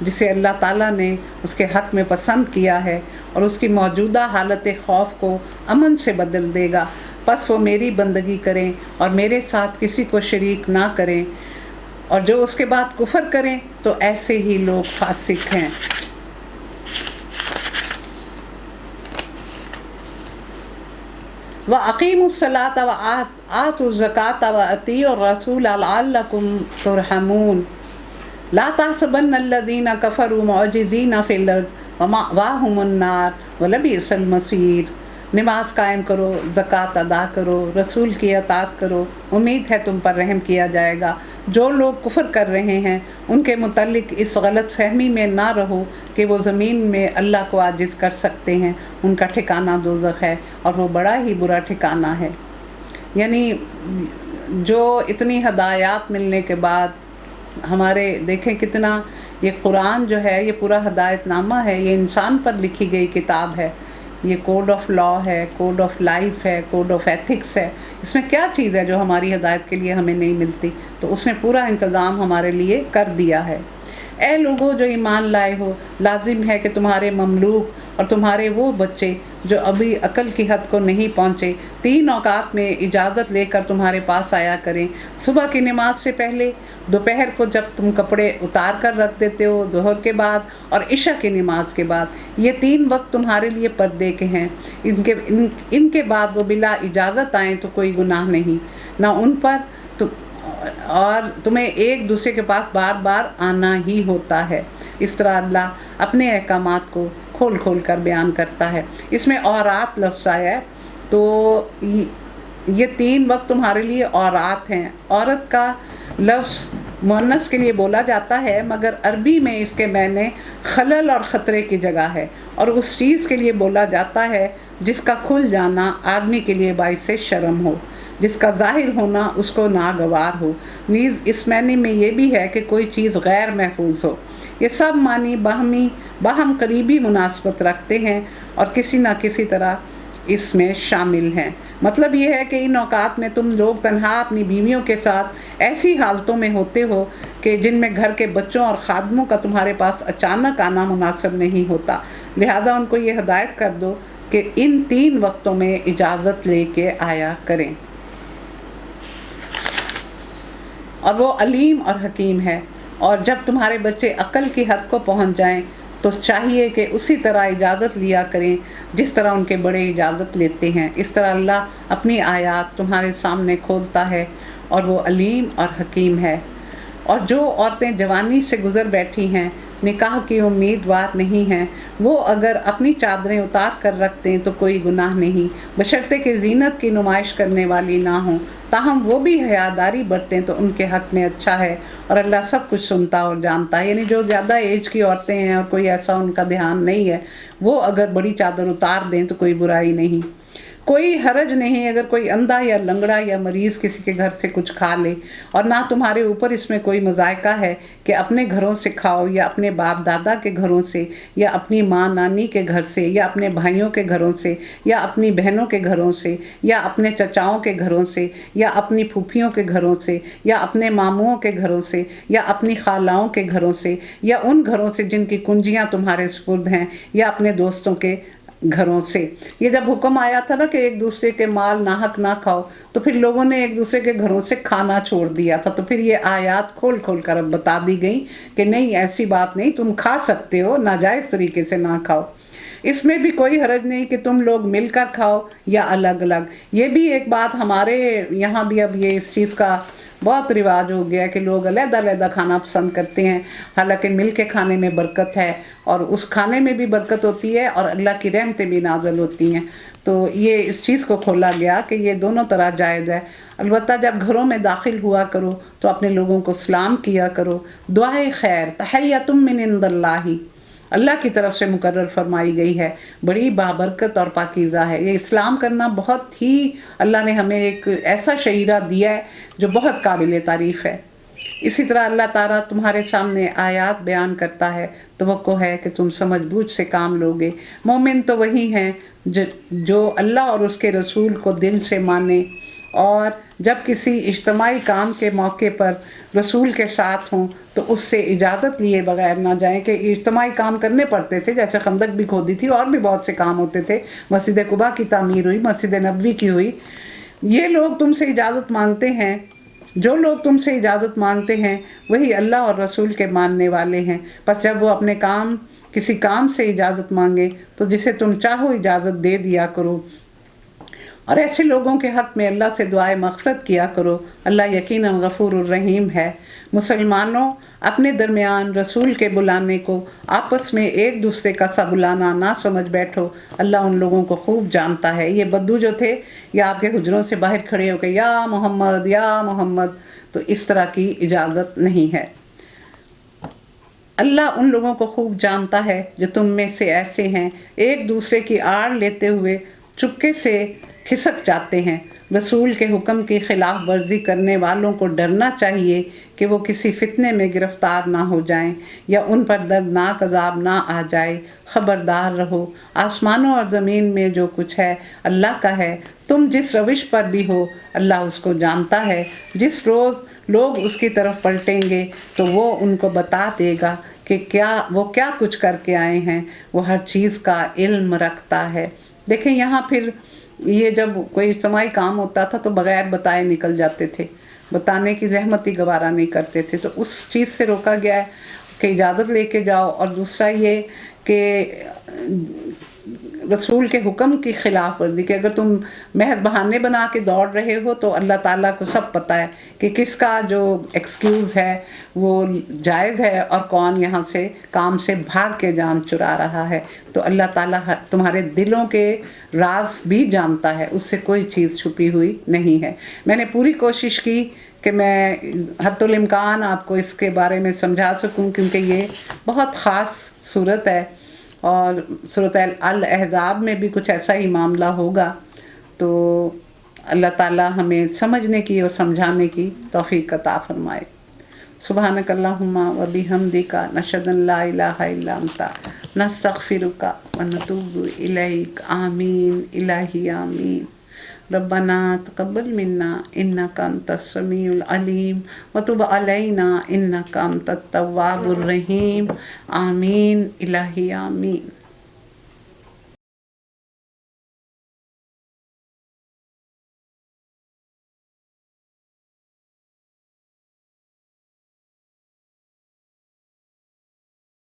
جسے اللہ تعالیٰ نے اس کے حق میں پسند کیا ہے، اور اس کی موجودہ حالت خوف کو امن سے بدل دے گا۔ پس وہ میری بندگی کریں اور میرے ساتھ کسی کو شریک نہ کریں، اور جو اس کے بعد کفر کریں تو ایسے ہی لوگ فاسق ہیں۔ وَأَقِیمُوا الصَّلَاةَ وَآتُوا الزَّکَاةَ وَأَطِیعُوا الرَّسُولَ لَعَلَّکُمْ تُرْحَمُونَ لا تحسبن الذین کفروا معجزین فی الارض ومأواہم النار ولبئس المصیر۔ نماز قائم کرو، زکوٰۃ ادا کرو، رسول کی اطاعت کرو، امید ہے تم پر رحم کیا جائے گا۔ جو لوگ کفر کر رہے ہیں ان کے متعلق اس غلط فہمی میں نہ رہو کہ وہ زمین میں اللہ کو عاجز کر سکتے ہیں، ان کا ٹھکانہ دوزخ ہے اور وہ بڑا ہی برا ٹھکانہ ہے۔ یعنی جو اتنی ہدایات ملنے کے بعد ہمارے دیکھیں کتنا یہ قرآن جو ہے یہ پورا ہدایت نامہ ہے، یہ انسان پر لکھی گئی کتاب ہے، یہ کوڈ آف لا ہے، کوڈ آف لائف ہے، کوڈ آف ایتھکس ہے۔ اس میں کیا چیز ہے جو ہماری ہدایت کے لیے ہمیں نہیں ملتی؟ تو اس نے پورا انتظام ہمارے لیے کر دیا ہے۔ اے لوگوں جو ایمان لائے ہو، لازم ہے کہ تمہارے مملوک اور تمہارے وہ بچے جو ابھی عقل کی حد کو نہیں پہنچے 3 اوقات میں اجازت لے کر تمہارے پاس آیا کریں، صبح کی نماز سے پہلے، دوپہر کو جب تم کپڑے اتار کر رکھ دیتے ہو، ظہر کے بعد اور عشاء کی نماز کے بعد۔ یہ 3 وقت تمہارے لیے پردے کے ہیں، ان کے بعد وہ بلا اجازت آئیں تو کوئی گناہ نہیں، نہ ان پر اور تمہیں ایک دوسرے کے پاس بار بار آنا ہی ہوتا ہے۔ اس طرح اللہ اپنے احکامات کو کھول کھول کر بیان کرتا ہے۔ اس میں اورات لفظ آیا ہے، تو یہ 3 وقت تمہارے لیے اورات ہیں۔ عورت کا لفظ مؤنث کے لیے بولا جاتا ہے، مگر عربی میں اس کے معنی خلل اور خطرے کی جگہ ہے، اور اس چیز کے لیے بولا جاتا ہے جس کا کھل جانا آدمی کے لیے باعث شرم ہو، جس کا ظاہر ہونا اس کو ناگوار ہو۔ نیز اس معنی میں یہ بھی ہے کہ کوئی چیز غیر محفوظ ہو۔ یہ سب معنی باہم قریبی مناسبت رکھتے ہیں اور کسی نہ کسی طرح اس میں شامل ہیں۔ مطلب یہ ہے کہ ان اوقات میں تم لوگ تنہا اپنی بیویوں کے ساتھ ایسی حالتوں میں ہوتے ہو کہ جن میں گھر کے بچوں اور خادموں کا تمہارے پاس اچانک آنا مناسب نہیں ہوتا، لہذا ان کو یہ ہدایت کر دو کہ ان 3 وقتوں میں اجازت لے کے آیا کریں۔ اور وہ علیم اور حکیم ہے، اور جب تمہارے بچے عقل کی حد کو پہنچ جائیں تو چاہیے کہ اسی طرح اجازت لیا کریں جس طرح ان کے بڑے اجازت لیتے ہیں۔ اس طرح اللہ اپنی آیات تمہارے سامنے کھولتا ہے اور وہ علیم اور حکیم ہے۔ اور جو عورتیں جوانی سے گزر بیٹھی ہیں، نکاح کی امیدوار نہیں ہیں، وہ اگر اپنی چادریں اتار کر رکھ دیں تو کوئی گناہ نہیں، بشرطے کہ زینت کی نمائش کرنے والی نہ ہوں، تاہم وہ بھی حیاداری برتیں تو ان کے حق میں اچھا ہے، اور اللہ سب کچھ سنتا اور جانتا ہے۔ یعنی جو زیادہ ایج کی عورتیں ہیں اور کوئی ایسا ان کا دھیان نہیں ہے، وہ اگر بڑی چادر اتار دیں تو کوئی برائی نہیں، کوئی حرج نہیں اگر کوئی اندھا یا لنگڑا یا مریض کسی کے گھر سے کچھ کھا لے، اور نہ تمہارے اوپر اس میں کوئی مذائقہ ہے کہ اپنے گھروں سے کھاؤ یا اپنے باپ دادا کے گھروں سے یا اپنی ماں نانی کے گھر سے یا اپنے بھائیوں کے گھروں سے یا اپنی بہنوں کے گھروں سے یا اپنے چچاؤں کے گھروں سے یا اپنی پھوپھیوں کے گھروں سے یا اپنے ماموں کے گھروں سے یا اپنی خالاؤں کے گھروں سے یا ان گھروں سے جن کی کنجیاں تمہارے سپرد ہیں یا اپنے دوستوں کے گھروں سے۔ یہ جب حکم آیا تھا نا کہ ایک دوسرے کے مال ناحق نہ کھاؤ، تو پھر لوگوں نے ایک دوسرے کے گھروں سے کھانا چھوڑ دیا تھا، تو پھر یہ آیات کھول کھول کر اب بتا دی گئی کہ نہیں، ایسی بات نہیں، تم کھا سکتے ہو، ناجائز طریقے سے نہ کھاؤ۔ اس میں بھی کوئی حرج نہیں کہ تم لوگ مل کر کھاؤ یا الگ الگ۔ یہ بھی ایک بات ہمارے یہاں بھی اب یہ اس چیز کا بہت رواج ہو گیا کہ لوگ علیحدہ علیحدہ کھانا پسند کرتے ہیں، حالانکہ مل کے کھانے میں برکت ہے، اور اس کھانے میں بھی برکت ہوتی ہے اور اللہ کی رحمتیں بھی نازل ہوتی ہیں۔ تو یہ اس چیز کو کھولا گیا کہ یہ دونوں طرح جائز ہے۔ البتہ جب گھروں میں داخل ہوا کرو تو اپنے لوگوں کو سلام کیا کرو، دعائے خیر تحیۃ من عند اللہ اللہ کی طرف سے مقرر فرمائی گئی ہے، بڑی بابرکت اور پاکیزہ ہے۔ یہ اسلام کرنا بہت ہی، اللہ نے ہمیں ایک ایسا شعیرہ دیا ہے جو بہت قابل تعریف ہے۔ اسی طرح اللہ تعالیٰ تمہارے سامنے آیات بیان کرتا ہے، توقع ہے کہ تم سمجھ بوجھ سے کام لوگے۔ مومن تو وہی ہیں جو اللہ اور اس کے رسول کو دل سے مانے اور جب کسی اجتماعی کام کے موقع پر رسول کے ساتھ ہوں تو اس سے اجازت لیے بغیر نہ جائیں، کہ اجتماعی کام کرنے پڑتے تھے، جیسے خندق بھی کھودی تھی اور بھی بہت سے کام ہوتے تھے، مسجد قباء کی تعمیر ہوئی، مسجد نبوی کی ہوئی، یہ لوگ تم سے اجازت مانگتے ہیں، جو لوگ تم سے اجازت مانگتے ہیں وہی اللہ اور رسول کے ماننے والے ہیں، پس جب وہ اپنے کسی کام سے اجازت مانگے تو جسے تم چاہو اجازت دے دیا کرو، اور ایسے لوگوں کے حق میں اللہ سے دعائے مغفرت کیا کرو، اللہ یقیناً غفور الرحیم ہے۔ مسلمانوں، اپنے درمیان رسول کے بلانے کو آپس میں ایک دوسرے کا سا بلانا نہ سمجھ بیٹھو، اللہ ان لوگوں کو خوب جانتا ہے۔ یہ بدو جو تھے یہ آپ کے حجروں سے باہر کھڑے ہو کے یا محمد یا محمد، تو اس طرح کی اجازت نہیں ہے۔ اللہ ان لوگوں کو خوب جانتا ہے جو تم میں سے ایسے ہیں، ایک دوسرے کی آڑ لیتے ہوئے چپکے سے کھسک جاتے ہیں۔ رسول کے حکم کی خلاف ورزی کرنے والوں کو ڈرنا چاہیے کہ وہ کسی فتنے میں گرفتار نہ ہو جائیں یا ان پر دردناک عذاب نہ آ جائے۔ خبردار رہو، آسمانوں اور زمین میں جو کچھ ہے اللہ کا ہے، تم جس روش پر بھی ہو اللہ اس کو جانتا ہے۔ جس روز لوگ اس کی طرف پلٹیں گے تو وہ ان کو بتا دے گا کہ وہ کیا کچھ کر کے آئے ہیں، وہ ہر چیز کا علم رکھتا ہے۔ دیکھیں یہاں پھر یہ جب کوئی اجتماعی کام ہوتا تھا تو بغیر بتائے نکل جاتے تھے، بتانے کی زحمت ہی گوارا نہیں کرتے تھے، تو اس چیز سے روکا گیا ہے کہ اجازت لے کے جاؤ، اور دوسرا یہ کہ رسول کے حکم کی خلاف ورزی، کہ اگر تم محض بہانے بنا کے دوڑ رہے ہو تو اللہ تعالیٰ کو سب پتہ ہے کہ کس کا جو ایکسکیوز ہے وہ جائز ہے اور کون یہاں سے کام سے بھاگ کے جان چرا رہا ہے۔ تو اللہ تعالیٰ تمہارے دلوں کے راز بھی جانتا ہے، اس سے کوئی چیز چھپی ہوئی نہیں ہے۔ میں نے پوری کوشش کی کہ میں حتی الامکان آپ کو اس کے بارے میں سمجھا سکوں، کیونکہ یہ بہت خاص صورت ہے، اور سورۃ الاحزاب میں بھی کچھ ایسا ہی معاملہ ہوگا۔ تو اللہ تعالی ہمیں سمجھنے کی اور سمجھانے کی توفیق عطا فرمائے۔ سبحانک اللہم و بحمدک، نشہد ان لا الہ الا انت، نستغفرک و نتوب الیک۔ آمین الہی آمین۔ ربنا تقبل منا انک انت السمیع العلیم وتب علینا انک انت التواب الرحیم۔ آمین الہی آمین۔